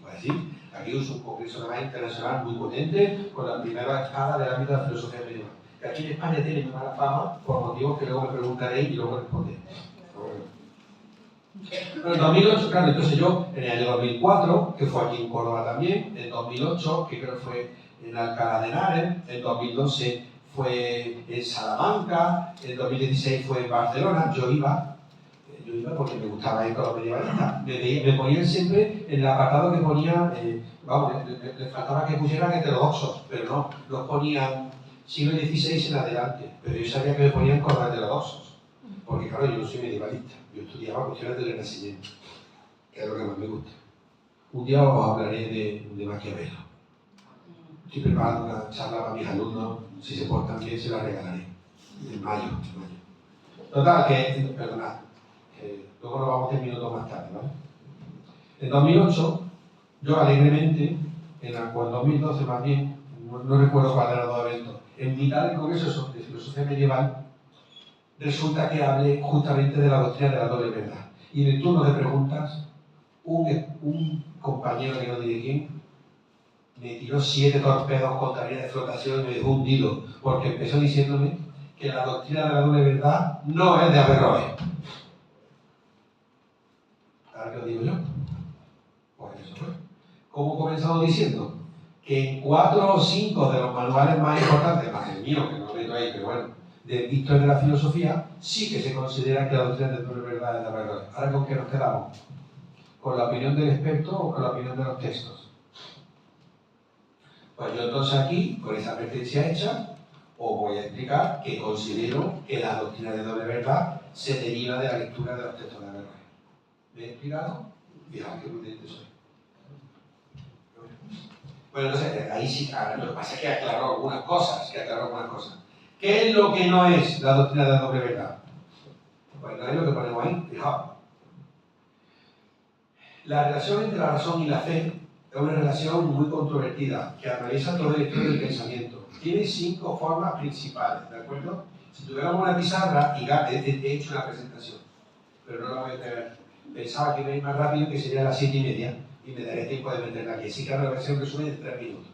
Aquí es un congreso internacional muy potente, con la primera escala del ámbito de la filosofía medieval. Que aquí en España tiene muy mala fama, por motivos que luego me preguntaréis y luego responderé. Pero en 2008, claro, entonces yo en el año 2004, que fue aquí en Córdoba también, en 2008, que creo que fue en Alcalá de Henares, en 2012 fue en Salamanca, en 2016 fue en Barcelona, yo iba porque me gustaba ir con los medievalistas. Me ponían siempre en el apartado que ponía, vamos, les faltaba que pusieran heterodoxos, pero no, los ponían siglo XVI en adelante, pero yo sabía que me ponían con los heterodoxos, porque claro, yo no soy medievalista, yo estudiaba cuestiones del Renacimiento, que es lo que más me gusta. Un día os hablaré de Maquiavelo. Estoy preparando una charla para mis alumnos, si se portan bien se la regalaré, en mayo. Total, perdonad, luego nos vamos 10 minutos más tarde, ¿vale? En 2008, yo alegremente, en 2012 más bien, no recuerdo cuál era los eventos, en mitad del Congreso de Filosofía Medieval, resulta que hablé justamente de la doctrina de la doble verdad. Y en el turno de preguntas, un compañero que no diré quién, me tiró 7 torpedos con tareas de flotación y me dejó hundido, porque empezó diciéndome que la doctrina de la doble verdad no es de Averroes. ¿Ahora qué os digo yo? Pues eso fue. ¿Cómo comenzamos diciendo? Que en 4 o 5 de los manuales más importantes, más el mío, que no lo meto ahí, pero bueno, de historia de la filosofía, sí que se considera que la doctrina de la doble verdad es de Averroes. ¿Ahora con qué nos quedamos? ¿Con la opinión del experto o con la opinión de los textos? Pues yo entonces aquí, con esa advertencia hecha, os voy a explicar que considero que la doctrina de doble verdad se deriva de la lectura de los textos de Averroes. ¿Me he explicado? Fijaos qué prudente soy. Bueno, entonces, ahí sí, ahora lo que pasa es que aclaró algunas cosas, ¿Qué es lo que no es la doctrina de la doble verdad? Pues no es lo que ponemos ahí, fijaos. La relación entre la razón y la fe es una relación muy controvertida, que analiza todo el estudio del pensamiento. Tiene 5 formas principales, ¿de acuerdo? Si tuviéramos una pizarra, y he hecho una presentación, pero no la voy a tener. Pensaba que iba a ir más rápido, que sería a las 7:30, y me daré tiempo de meterla aquí. Así que ahora voy a hacer un resumen de 3 minutos.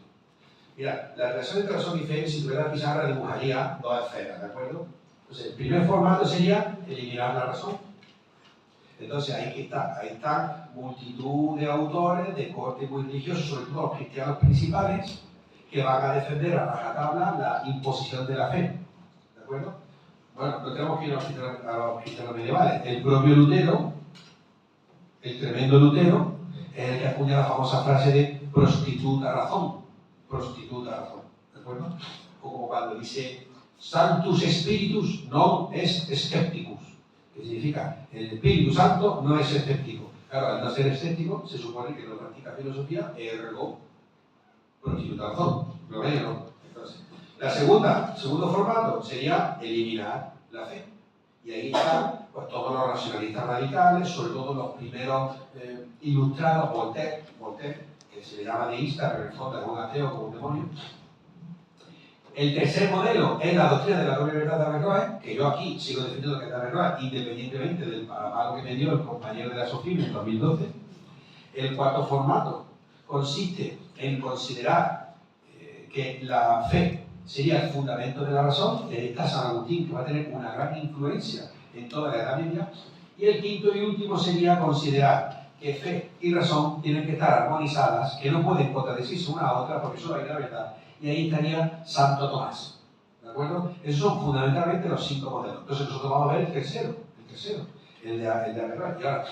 Mira, la relación entre razón y fe, si tuviera pizarra, dibujaría 2 esferas, ¿de acuerdo? Entonces, el primer formato sería eliminar la razón. Entonces, ahí están multitud de autores de corte muy religioso, sobre todo los cristianos principales, que van a defender a rajatabla la imposición de la fe. ¿De acuerdo? Bueno, no tenemos que ir a los cristianos medievales. El propio Lutero, el tremendo Lutero, es el que acuña la famosa frase de prostituta razón. Prostituta razón. ¿De acuerdo? O como cuando dice Sanctus Spiritus non est scepticus. Que significa, el Espíritu Santo no es escéptico. Claro, al no ser escéptico, se supone que no practica filosofía, ergo, prostituta razón. ¿Lo veis, no? Entonces, segundo formato sería eliminar la fe. Y ahí están pues, todos los racionalistas radicales, sobre todo los primeros ilustrados, Voltaire, que se le llama deísta, pero en el fondo es un ateo como un demonio. El tercer modelo es la doctrina de la doble verdad de Averroes, que yo aquí sigo defendiendo que es de Averroes, independientemente del palo que me dio el compañero de la SOFIM en 2012. El cuarto formato consiste en considerar que la fe sería el fundamento de la razón, y ahí está San Agustín, que va a tener una gran influencia en toda la Edad Media. Y el quinto y último sería considerar que fe y razón tienen que estar armonizadas, que no pueden contradecirse una a otra, porque solo hay la verdad. Y ahí estaría Santo Tomás. ¿De acuerdo? Esos son fundamentalmente los 5 modelos. Entonces nosotros vamos a ver el tercero, el de Averroes. Y ahora,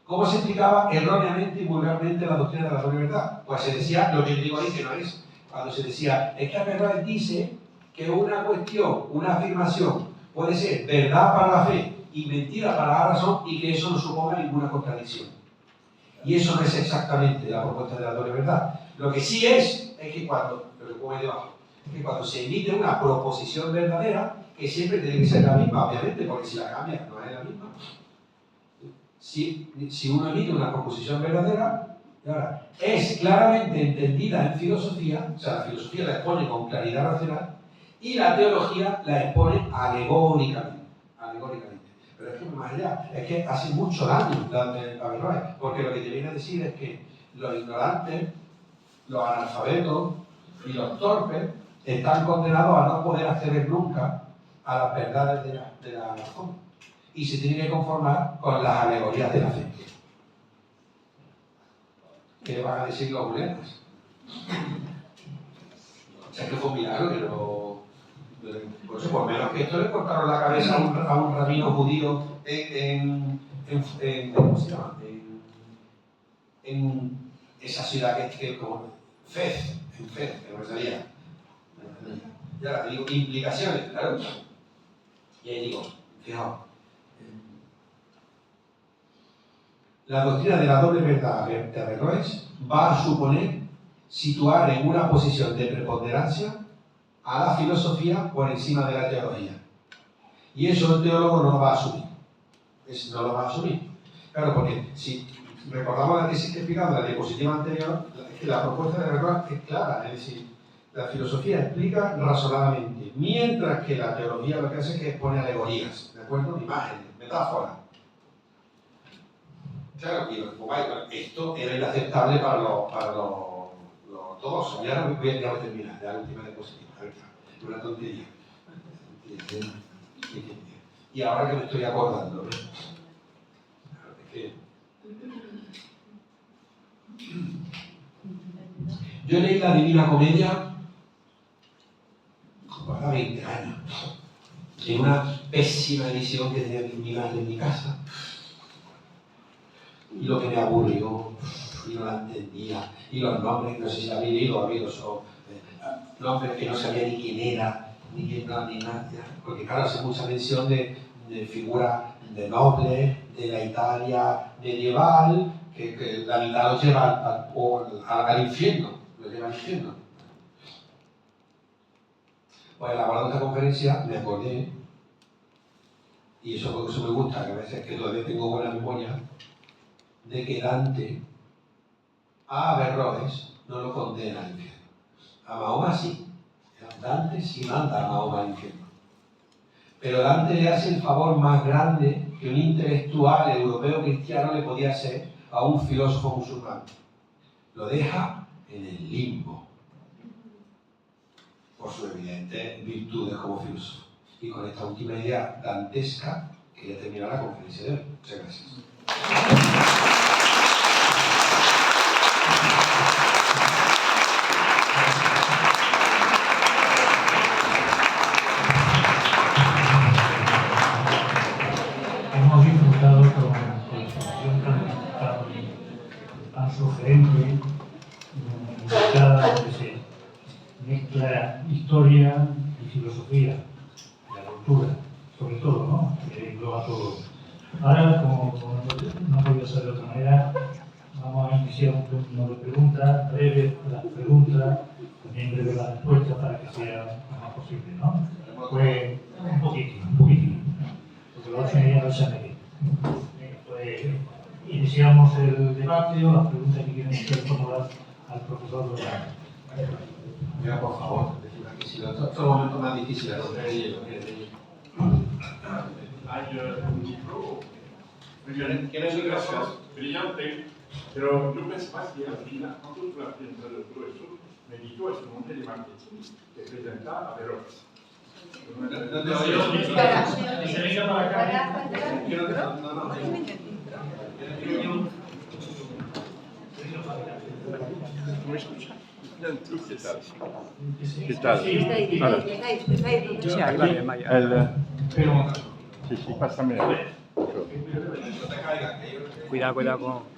¿cómo se explicaba erróneamente y vulgarmente la doctrina de la doble verdad? Pues se decía lo que yo digo ahí que no es. Cuando se decía, es que Averroes dice que una cuestión, una afirmación, puede ser verdad para la fe y mentira para la razón y que eso no suponga ninguna contradicción. Y eso no es exactamente la propuesta de la doble verdad. Lo que sí es que cuando se emite una proposición verdadera, que siempre tiene que ser la misma, obviamente, porque si la cambia no es la misma. Si uno emite una proposición verdadera, y ahora, es claramente entendida en filosofía, o sea, la filosofía la expone con claridad racional, y la teología la expone alegóricamente. Pero es que más allá, es que hace mucho daño Averroes, porque lo que te viene a decir es que los ignorantes, los analfabetos y los torpes están condenados a no poder acceder nunca a las verdades de la razón. y se tiene que conformar con las alegorías de la fe. ¿Qué le van a decir los buletas? O sea, que fue un milagro que no... Pues por menos que esto le cortaron la cabeza a un rabino judío ¿cómo se llama? En esa ciudad que como Fez, que me salía. Ya digo, implicaciones, claro. Y ahí digo, fijaos, la doctrina de la doble verdad de Averroes va a suponer situar en una posición de preponderancia a la filosofía por encima de la teología. Y eso el teólogo no lo va a asumir. No lo va a asumir. Claro, porque si recordamos la tesis que he explicado en la diapositiva anterior, la propuesta de Averroes es clara, es decir, la filosofía explica razonadamente, mientras que la teología lo que hace es que expone alegorías, ¿de acuerdo? Imágenes, metáforas. Claro, y esto era inaceptable para todos. Y ahora voy a terminar, la última diapositiva. Es una tontería. Y ahora que me estoy acordando, yo leí la Divina Comedia hace 20 años, en una pésima edición que tenía mi madre en mi casa. Y lo que me aburrió, y no la entendía, y los nombres, no sé si la habéis leído, nombres que no sabía ni quién era, ni quién no, ni nada, porque claro, hace mucha mención de figuras de nobles, de la Italia medieval, que la mitad los lleva al infierno, los lleva al infierno. Pues elaborando esta conferencia me acordé, y eso me gusta, que a veces que todavía tengo buena memoria, de que Dante a Averroes no lo condena al infierno. A Mahoma sí. Dante sí manda a Mahoma al infierno. Pero Dante le hace el favor más grande que un intelectual europeo cristiano le podía hacer a un filósofo musulmán. Lo deja en el limbo, por sus evidentes virtudes como filósofo. Y con esta última idea dantesca quería terminar la conferencia de hoy. Muchas gracias. Hemos disfrutado con la exposición tan sugerente, donde se mezcla historia y filosofía, la cultura, sobre todo, ¿no? Que engloba todo. Ahora, como no podía ser de otra manera, vamos a iniciar un turno de preguntas, breves las preguntas, también breves las respuestas para que sea lo más posible, ¿no? Pues un poquitín, porque lo hacen ya no se me. Pues iniciamos el debate o las preguntas que quieren ser formular al profesor Lozano. Mira, por favor, que si no, todo momento más difícil de romper el hielo. Hay un libro ¿Quieres ir gracias? brillante, pero yo pensaba que al final, cuando tú has pensado todo eso, me dijo es un hombre de marketing que presenta a Averroes. Se venga para acá. ¿Me escucha? ¿Qué tal? Sí, sí, pásame. Cuidado con...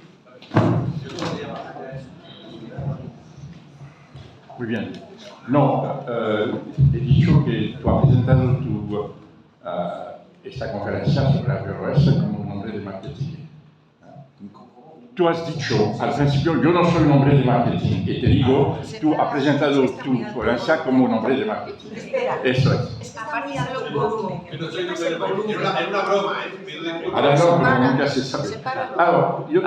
Muy bien. No, he dicho que tú has presentado esta conferencia sobre Averroes como un hombre de marketing. Tú has dicho al principio, yo no soy un hombre de marketing, y te digo, tú has presentado tu conferencia como un hombre de marketing. Eso es. Es una broma, Ahora no, pero nunca se sabe. Ahora, yo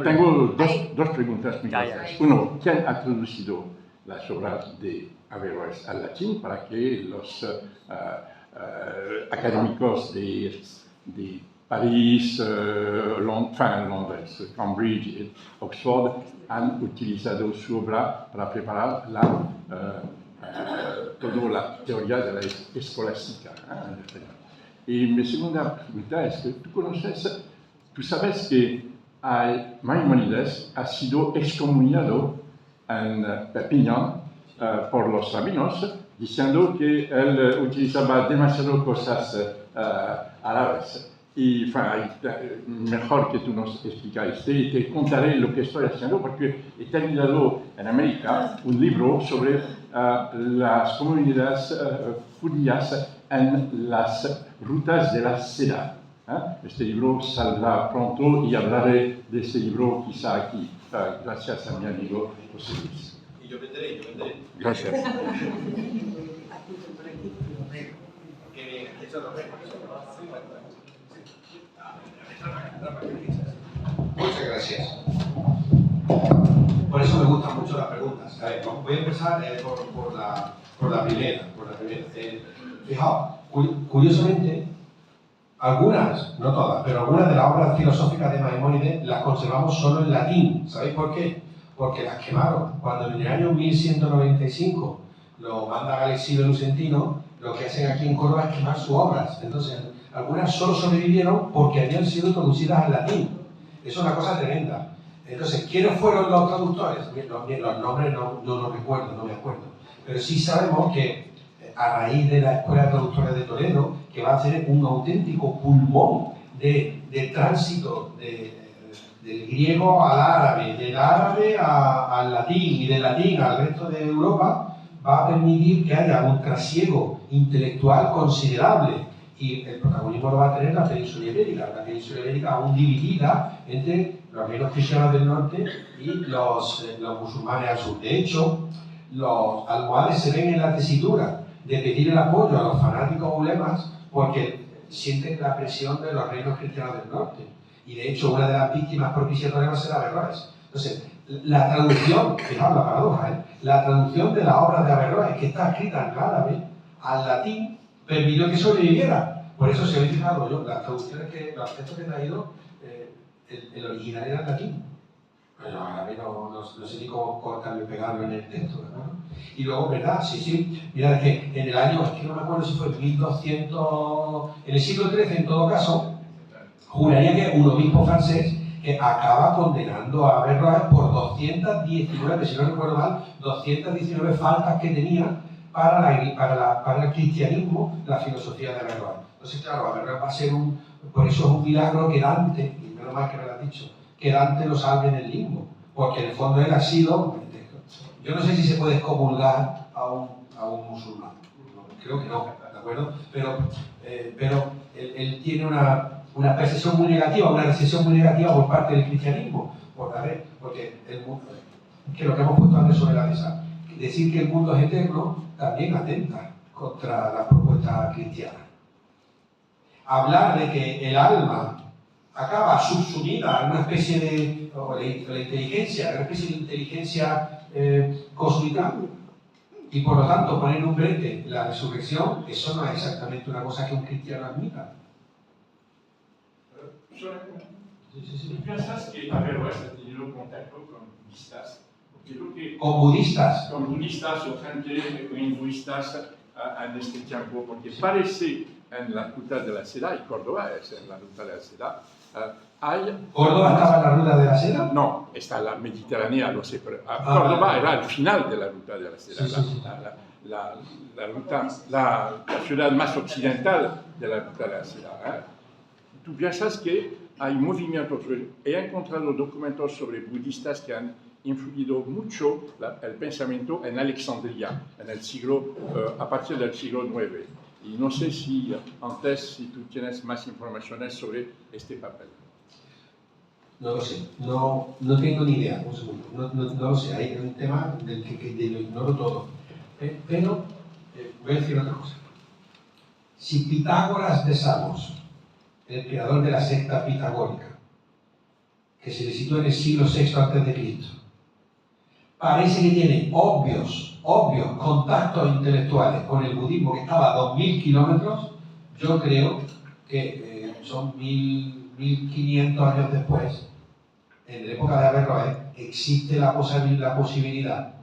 tengo dos preguntas muy rápidas. Uno, ¿quién ha traducido las obras de Averroes al latín para que los académicos de París, Londres, Cambridge y Oxford han utilizado su obra para preparar toda la teoría de la escolástica? Y mi segunda pregunta es que tú sabes que Maimónides ha sido excomulgado en Perpiñán por los rabinos, diciendo que él utilizaba demasiado cosas árabes. Y mejor que tú nos explicas, te contaré lo que estoy haciendo porque he terminado en América un libro sobre las comunidades judías en las rutas de la seda. Este libro saldrá pronto y hablaré de este libro quizá aquí, gracias a mi amigo José Luis. Y yo vendré. Gracias. Qué bien, eso lo vemos. Muchas gracias. Por eso me gustan mucho las preguntas. A ver, voy a empezar por la primera. Fijaos, curiosamente, algunas, no todas, pero algunas de las obras filosóficas de Maimónides las conservamos solo en latín. ¿Sabéis por qué? Porque las quemaron. Cuando en el año 1195 lo manda al exilio lucentino, lo que hacen aquí en Córdoba es quemar sus obras. Entonces, algunas solo sobrevivieron porque habían sido traducidas al latín. Eso es una cosa tremenda. Entonces, ¿quiénes fueron los traductores? Los nombres no los recuerdo, no me acuerdo. Pero sí sabemos que a raíz de la Escuela de Traductores de Toledo, que va a ser un auténtico pulmón de tránsito del griego al árabe, del árabe al latín y del latín al resto de Europa, va a permitir que haya un trasiego intelectual considerable. Y el protagonismo lo va a tener la península ibérica, aún dividida entre los reinos cristianos del norte y los musulmanes al sur. De hecho, los almohades se ven en la tesitura de pedir el apoyo a los fanáticos ulemas porque sienten la presión de los reinos cristianos del norte. Y de hecho, una de las víctimas propiciatorias será Averroes. Entonces, la traducción, fijaos la paradoja, la traducción de la obra de Averroes, que está escrita en árabe, al latín, permitió que sobreviviera. Por eso, si habéis fijado yo, las traducciones los textos que he traído, el original era en latín. Pero árabe no sé ni cómo cortarlo y pegarlo en el texto, ¿verdad? Y luego, ¿verdad? Sí, mira, que en el año, es que no me acuerdo si fue 1200, en el siglo XIII en todo caso, juraría que un obispo francés que acaba condenando a Averroes por 219, si no recuerdo mal, 219 faltas que tenía para el cristianismo, la filosofía de Averroes. Entonces, claro, Averroes va a ser por eso es un milagro que Dante, y menos mal que me lo has dicho, que Dante lo salve en el limbo, porque en el fondo él ha sido, yo no sé si se puede excomulgar a un musulmán, creo que no, ¿de acuerdo? Pero él tiene una percepción muy negativa, una recesión muy negativa por parte del cristianismo, porque el mundo, que lo que hemos puesto antes sobre la mesa, decir que el mundo es eterno también atenta contra la propuesta cristiana. Hablar de que el alma acaba subsumida en una especie de, la inteligencia, una especie de inteligencia cósmica, y por lo tanto poner un brete la resurrección, eso no es exactamente una cosa que un cristiano admita. ¿Tú piensas que Averroes ha tenido contacto con budistas? ¿Con budistas? Con budistas o gente hinduistas en este tiempo, porque parece en la ruta de la seda, y Córdoba es en la ruta de la seda, ¿Córdoba estaba en la ruta de la seda? No, está la Mediterránea, lo sé, pero Córdoba era al final de la ruta de la seda, sí. la ciudad más occidental de la ruta de la seda. ¿Tú piensas que hay movimientos? He encontrado documentos sobre budistas que han influido mucho el pensamiento en Alejandría, a partir del siglo IX. Y no sé si tú tienes más informaciones sobre este papel. No lo sé, no tengo ni idea, un segundo, no lo sé, hay un tema del que lo ignoro todo. Pero voy a decir otra cosa. Si Pitágoras de Samos, el creador de la secta pitagórica, que se le situó en el siglo VI a.C., parece que tiene obvios contactos intelectuales con el budismo que estaba a 2000 kilómetros, yo creo que son 1500 años después, en la época de Averroes, existe la posibilidad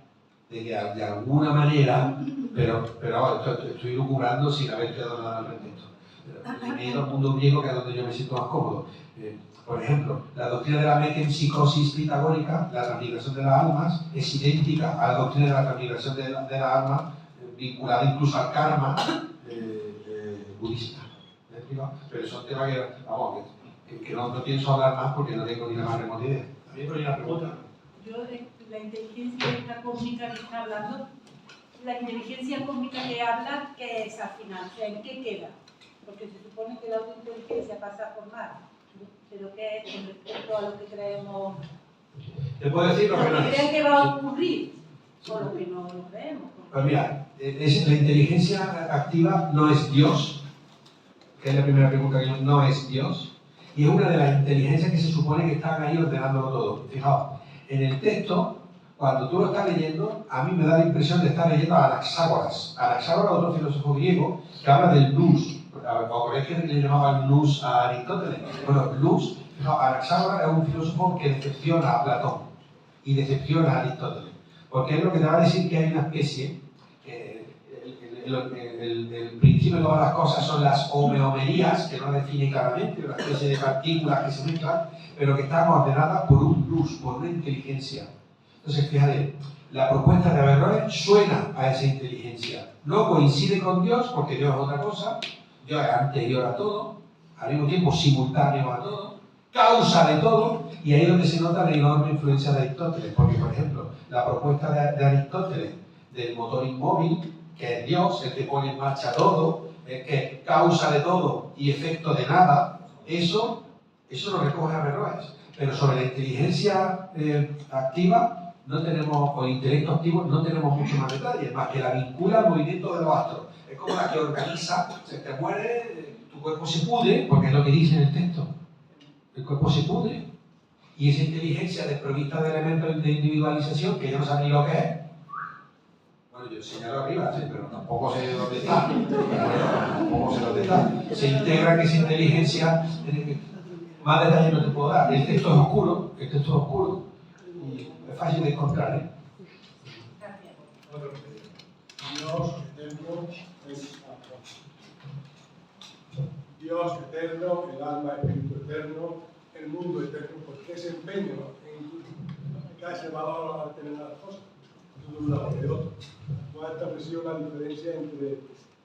de que de alguna manera, pero estoy lucubrando sin haber creado nada al respecto, me he ido al mundo griego, que es donde yo me siento más cómodo. Por ejemplo, la doctrina de la metempsicosis pitagórica, la transmigración de las almas, es idéntica a la doctrina de la transmigración de las almas, vinculada incluso al karma budista. ¿Me he explicado? Pero son temas que, vamos, que no pienso hablar más porque no tengo ni la más remota idea. ¿También por una pregunta? Yo, la inteligencia esta cósmica que está hablando, la inteligencia cósmica que habla, ¿qué es al final? O sea, ¿en qué queda? Porque se supone que la autointeligencia pasa a formar, pero ¿qué es con respecto a lo que creemos? Te puedo decir lo que no es. ¿Creen que va a ocurrir? O lo que no lo creemos. Pues mira, la inteligencia activa no es Dios, que es la primera pregunta que yo, no es Dios, y es una de las inteligencias que se supone que están ahí ordenándolo todo. Fijaos, en el texto, cuando tú lo estás leyendo, a mí me da la impresión de estar leyendo a Anaxágoras. Anaxágoras, otro filósofo griego, que habla del nous. ¿O es que le llamaban nous a Aristóteles? Bueno, nous, fijaos, Anaxágoras es un filósofo que decepciona a Platón y decepciona a Aristóteles. Porque es lo que te va a decir que hay una especie, el principio de todas las cosas son las homeomerías, que no define claramente, una especie de partículas que se mezclan, pero que están ordenadas por un plus, por una inteligencia. Entonces, fíjate, la propuesta de Averroes suena a esa inteligencia. No coincide con Dios, porque Dios es otra cosa, Dios es anterior a todo, al mismo tiempo simultáneo a todo, causa de todo, y ahí es donde se nota la enorme influencia de Aristóteles, porque, por ejemplo, la propuesta de Aristóteles del motor inmóvil, que es Dios, el que pone en marcha todo, el que es causa de todo y efecto de nada, eso lo recoge Averroes. Pero sobre la inteligencia activa, no tenemos, o el intelecto activo, no tenemos mucho más detalles, más que la vincula al movimiento de los astros. Es como la que organiza, se te muere, tu cuerpo se pudre, porque es lo que dice en el texto. El cuerpo se pudre, y esa inteligencia desprovista de elementos de individualización, que yo no sé ni lo que es, bueno, yo señalo arriba, sí, pero tampoco sé dónde está, tampoco sé dónde está. Se integra en esa inteligencia, más detalles no te puedo dar. El texto es oscuro, y es fácil de encontrar, ¿eh? Dios eterno es Dios eterno, el alma, espíritu eterno, el mundo eterno. ¿Por qué ese empeño en cada ese valor al tener las cosas? Eso de un lado y de otro. ¿No ha establecido la diferencia entre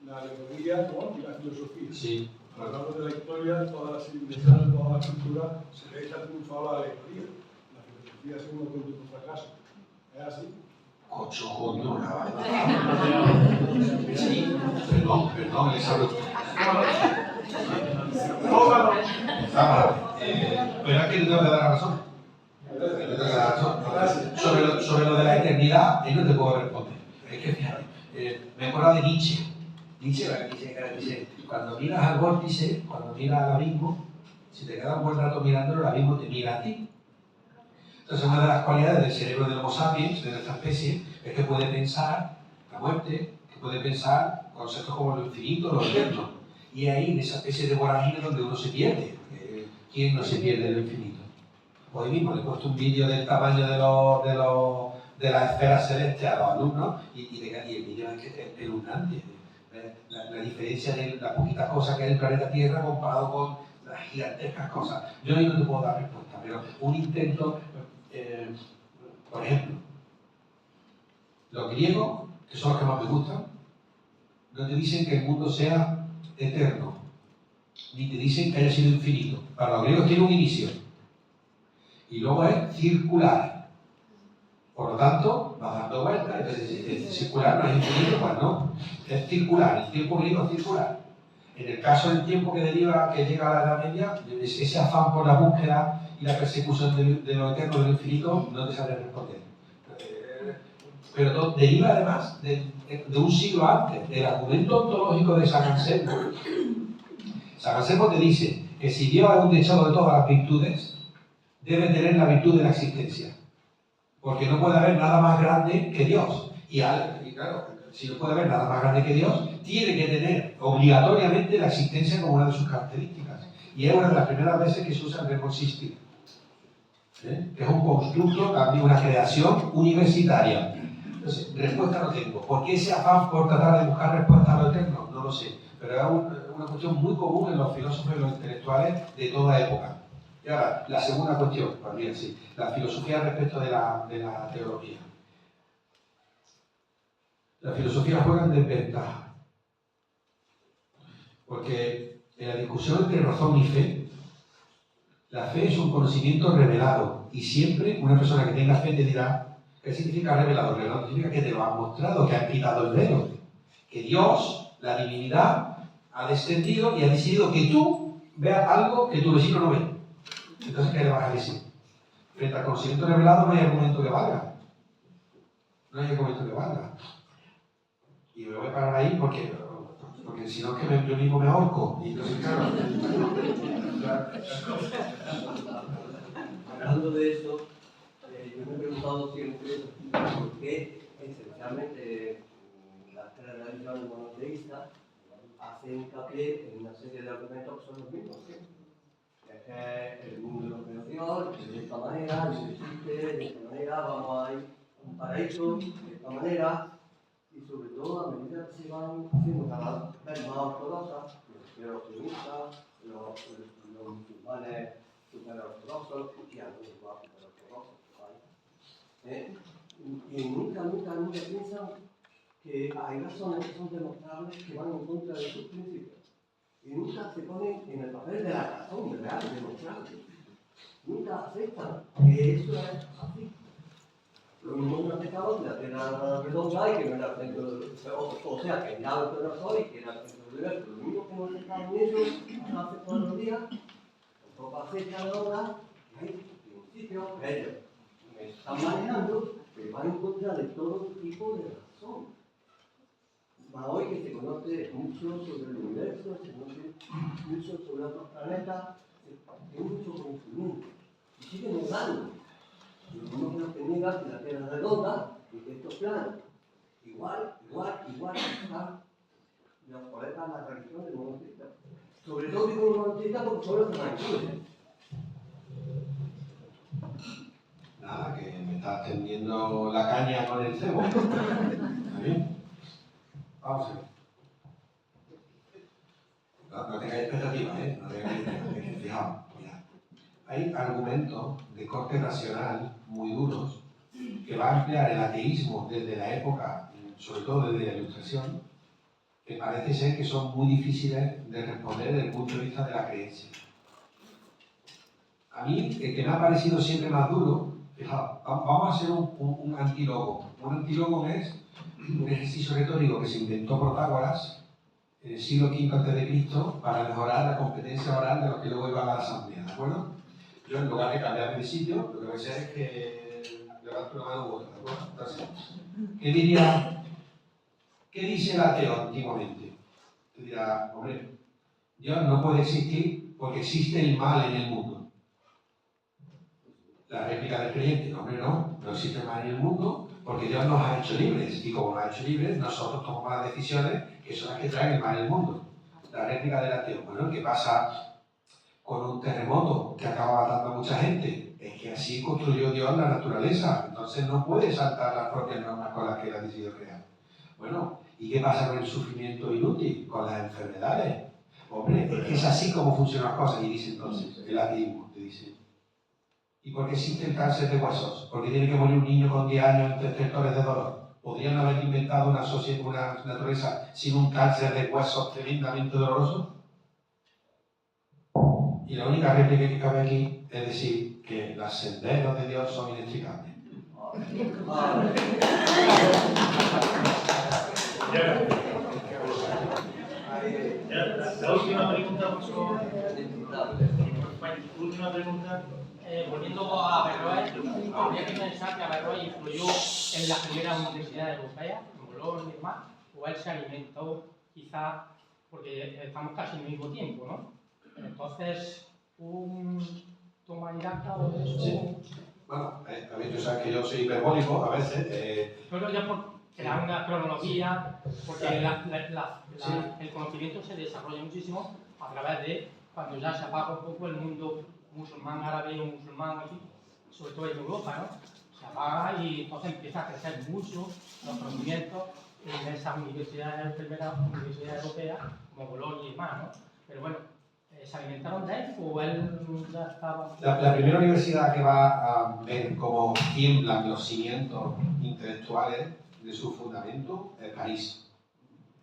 la alegoría, ¿no?, y la filosofía? Sí. A lo largo de la historia, todas las civilizaciones, toda la cultura se le echa triunfado a la alegoría. La filosofía ha sido un auténtico fracaso. ¿Es así? Ocho coño, la verdad. Sí, perdón, les hablo. Pero aquí le tengo que dar la razón. Sobre lo de la eternidad, no te puedo responder. Es que fíjate, me acuerdo de Nietzsche. Nietzsche dice, cuando miras al vórtice, cuando miras al abismo, si te quedas un buen rato mirándolo, el abismo te mira a ti. Entonces, una de las cualidades del cerebro del Homo sapiens, de nuestra especie, es que puede pensar la muerte, que puede pensar conceptos como lo infinito, lo eterno. Y ahí, en esa especie de vorágine donde uno se pierde. ¿Quién no se pierde en lo infinito? Hoy mismo le he puesto un vídeo del tamaño de las esferas celestes a los alumnos y el vídeo es espeluznante. La diferencia de la poquita cosa que es el planeta Tierra comparado con las gigantescas cosas. Yo ahí no te puedo dar respuesta, pero un intento, por ejemplo, los griegos, que son los que más me gustan, no te dicen que el mundo sea eterno, ni te dicen que haya sido infinito. Para los griegos tiene un inicio, y luego es circular. Por lo tanto, va dando vueltas, entonces si circular no es infinito, pues no, es circular, el tiempo griego es circular. En el caso del tiempo que llega a la Edad Media, ese afán por la búsqueda y la persecución de lo eterno, de lo infinito, no te sabré responder. Pero todo deriva además de un siglo antes, del argumento ontológico de San Anselmo. San Anselmo te dice que si Dios es un dechado de todas las virtudes, debe tener la virtud de la existencia. Porque no puede haber nada más grande que Dios. Y claro, si no puede haber nada más grande que Dios, tiene que tener obligatoriamente la existencia como una de sus características. Y es una de las primeras veces que se usa el verbo existir. Que es un constructo, también una creación universitaria. Entonces, respuesta no tengo. ¿Por qué ese afán por tratar de buscar respuesta a lo eterno? No lo sé. Pero es una cuestión muy común en los filósofos y los intelectuales de toda época. Y ahora, la segunda cuestión, también sí, la filosofía respecto de la teología. La filosofía juega en desventaja, porque en la discusión entre razón y fe, la fe es un conocimiento revelado, y siempre una persona que tenga fe te dirá, ¿qué significa revelado? Revelado significa que te lo ha mostrado, que ha quitado el velo, que Dios, la divinidad, ha descendido y ha decidido que tú veas algo que tu vecino no ve. Entonces, ¿qué le vas a decir? Frente al conocimiento revelado no hay argumento que valga. No hay argumento que valga. Y me voy a parar ahí porque si no es que yo mismo me ahorco. Y entonces, claro. Hablando de eso, yo me he preguntado siempre por qué esencialmente las tres religiones monoteístas hacen hincapié en una serie de argumentos que son los mismos. Es que el mundo no es Dios, de esta manera, no existe, de esta manera, vamos a ir a un paraíso, de esta manera. Y sobre todo a medida que se van haciendo cada vez más ortodoxas, los optimistas, los musulmanes super ortodoxos, y algunos más super ortodoxos, ¿vale? Y nunca piensan que hay razones que son demostrables que van en contra de sus principios. Y nunca se ponen en el papel de la razón real, demostrable. Nunca aceptan que eso es así. Lo mismo que aceptamos que la Tierra redonda y que no era el centro, o sea, que el lado del sol y que era el centro del universo. Lo mismo que no aceptamos eso hace todos los días, tampoco aceptan ahora que hay principios que ellos me están manejando que van en contra de todo tipo de razón. Más hoy que se conoce mucho sobre el universo, se conoce mucho sobre otros planetas, hay mucho conocimiento y siguen negando. Lo mismo que niegan que la Tierra es redonda y que esto es plano. Igual están los colegas de la religión de monoteístas. Sobre todo digo monoteístas porque son los que más influyen. Nada, que me estás tendiendo la caña con el cebo. ¿Está bien? Vamos a ver. No tengáis expectativas, ¿eh? No tengáis expectativas. Fijaos, mirad. Hay argumentos de corte racional muy duros que va a emplear el ateísmo desde la época, sobre todo desde la Ilustración, que parece ser que son muy difíciles de responder desde el punto de vista de la creencia. A mí, el que me ha parecido siempre más duro, fijaos, vamos a hacer un antílogo. Un antílogo es un ejercicio retórico que se inventó Protágoras en el siglo V a.C. para mejorar la competencia oral de los que luego iban a la asamblea, ¿de acuerdo? Yo, en lugar de cambiarme de sitio, lo que voy a hacer es que levanto una mano u otra, ¿de acuerdo? Entonces, ¿qué dice el ateo antiguamente? Te dirá, hombre, Dios no puede existir porque existe el mal en el mundo. La réplica del creyente, hombre, no existe el mal en el mundo porque Dios nos ha hecho libres, y como nos ha hecho libres, nosotros tomamos las decisiones que son las que traen el mal en el mundo. La réplica del ateo, bueno, ¿qué pasa con un terremoto que acaba matando a mucha gente? Es que así construyó Dios la naturaleza, entonces no puede saltar las propias normas con las que él ha decidido crear. Bueno, ¿y qué pasa con el sufrimiento inútil? Con las enfermedades. Hombre, es que es así como funcionan las cosas, y dice entonces, el ateísmo, te dice. ¿Y por qué existe el cáncer de huesos? ¿Por qué tiene que morir un niño con 10 años entre sectores de dolor? ¿Podrían haber inventado una naturaleza sin un cáncer de huesos tremendamente doloroso? Y la única réplica que cabe aquí es decir que los senderos de Dios son inextricables. La última pregunta, por favor. Última pregunta. Volviendo a Averroes, habría que pensar que Averroes influyó en las primeras universidades europeas, en Bolonia y demás, o él se alimentó quizá, porque estamos casi en el mismo tiempo, ¿no? Entonces, un toma y daca o eso. Sí. Bueno, a ver, tú sabes que yo soy hiperbólico a veces. Pero ya por crear una cronología, porque el conocimiento se desarrolla muchísimo a través de cuando ya se apaga un poco el mundo musulmán árabe o musulmán aquí, sobre todo en Europa, ¿no? O apaga y entonces empieza a crecer mucho los conocimientos en esas universidades, primeras universidades europeas, como Bolonia y demás, ¿no? Pero bueno, ¿se alimentaron de él o él ya estaba...? La primera universidad que va a ver cómo tiemblan los cimientos intelectuales de su fundamento es París.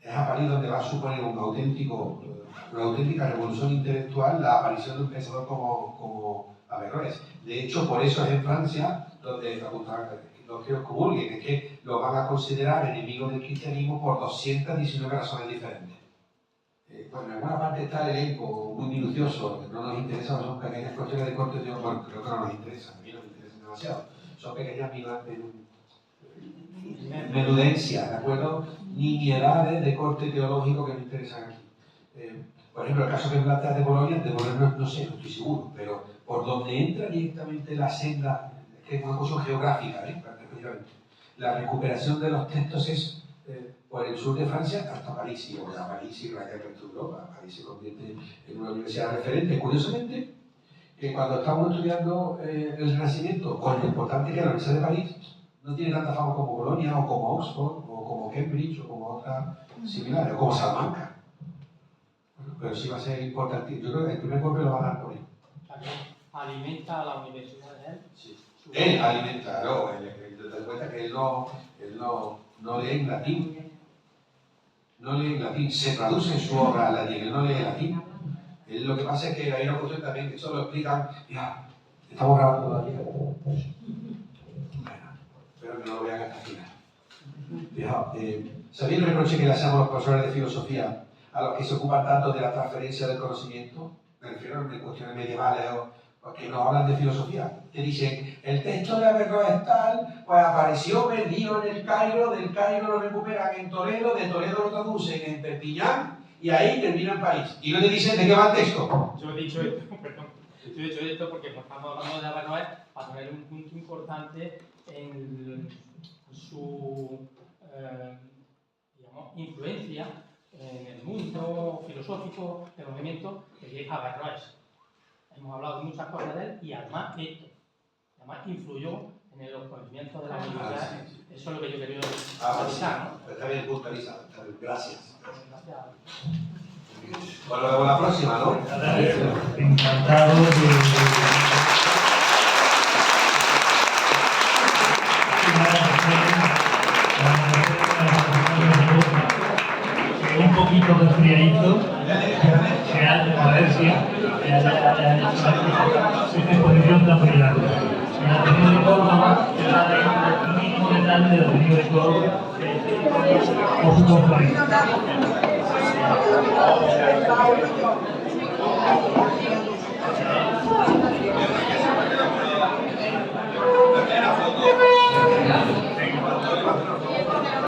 Es a París donde va a suponer una auténtica revolución intelectual la aparición de un pensador como Averroes. De hecho, por eso es en Francia donde los que os comulguen, es que lo van a considerar enemigos del cristianismo por 219 razones diferentes. Bueno, en alguna parte está el elenco muy minucioso, que no nos interesa, son pequeñas cuestiones de corte teológico, bueno, creo que no nos interesan, a mí no me interesan demasiado. Son pequeñas menudencias, ¿de acuerdo? Nimiedades de corte teológico que me interesan aquí. Por ejemplo, el caso que planteas de Bolonia no sé, no estoy seguro, pero por donde entra directamente la senda, que es una cuestión geográfica, prácticamente. La recuperación de los textos es por el sur de Francia hasta París, y a París y el resto de Europa. París se convierte en una universidad referente. Curiosamente, que cuando estamos estudiando el Renacimiento, con lo importante que es la Universidad de París, no tiene tanta fama como Bolonia, o como Oxford, o como Cambridge, o como otras similares, o como Salamanca. Bueno, pero sí va a ser importante. Yo creo que el primer golpe lo va a dar por ahí. ¿Alimenta a la universidad de él? Sí. Él alimenta, no, te das cuenta que él no lee en latín. No lee en latín, se traduce en su obra al latín, él no lee en latín. Lo que pasa es que hay una cuestión también que eso lo explican, ya, estamos grabando todavía. Bueno, espero que no lo vean hasta el final. ¿Sabéis el reproche que le hacemos los profesores de filosofía a los que se ocupan tanto de la transferencia del conocimiento? Me refiero a cuestiones medievales o que no hablan de filosofía. Que dicen, el texto de Averroes tal, pues apareció perdido en el Cairo, del Cairo lo recuperan en Toledo, de Toledo lo traducen en Perpiñán y ahí termina en París. Y no te dicen de qué va el texto. Yo he dicho esto, perdón. Yo he dicho esto porque estamos hablando de Averroes para tener un punto importante en su digamos, influencia en el mundo filosófico del movimiento que es Averroes. Hemos hablado de muchas cosas de él y además esto. Además influyó en los conocimientos de la universidad. Sí. Eso es lo que yo quería avisar, ¿no? Está bien puntualizado. Gracias. Gracias. Pues nos vemos la próxima, ¿no? Encantado un poquito resfriadito, a ver si esta exposición tan brillante. En la Ateneo de Córdoba era el mismo detalle de la Ateneo de Córdoba por su conferencia.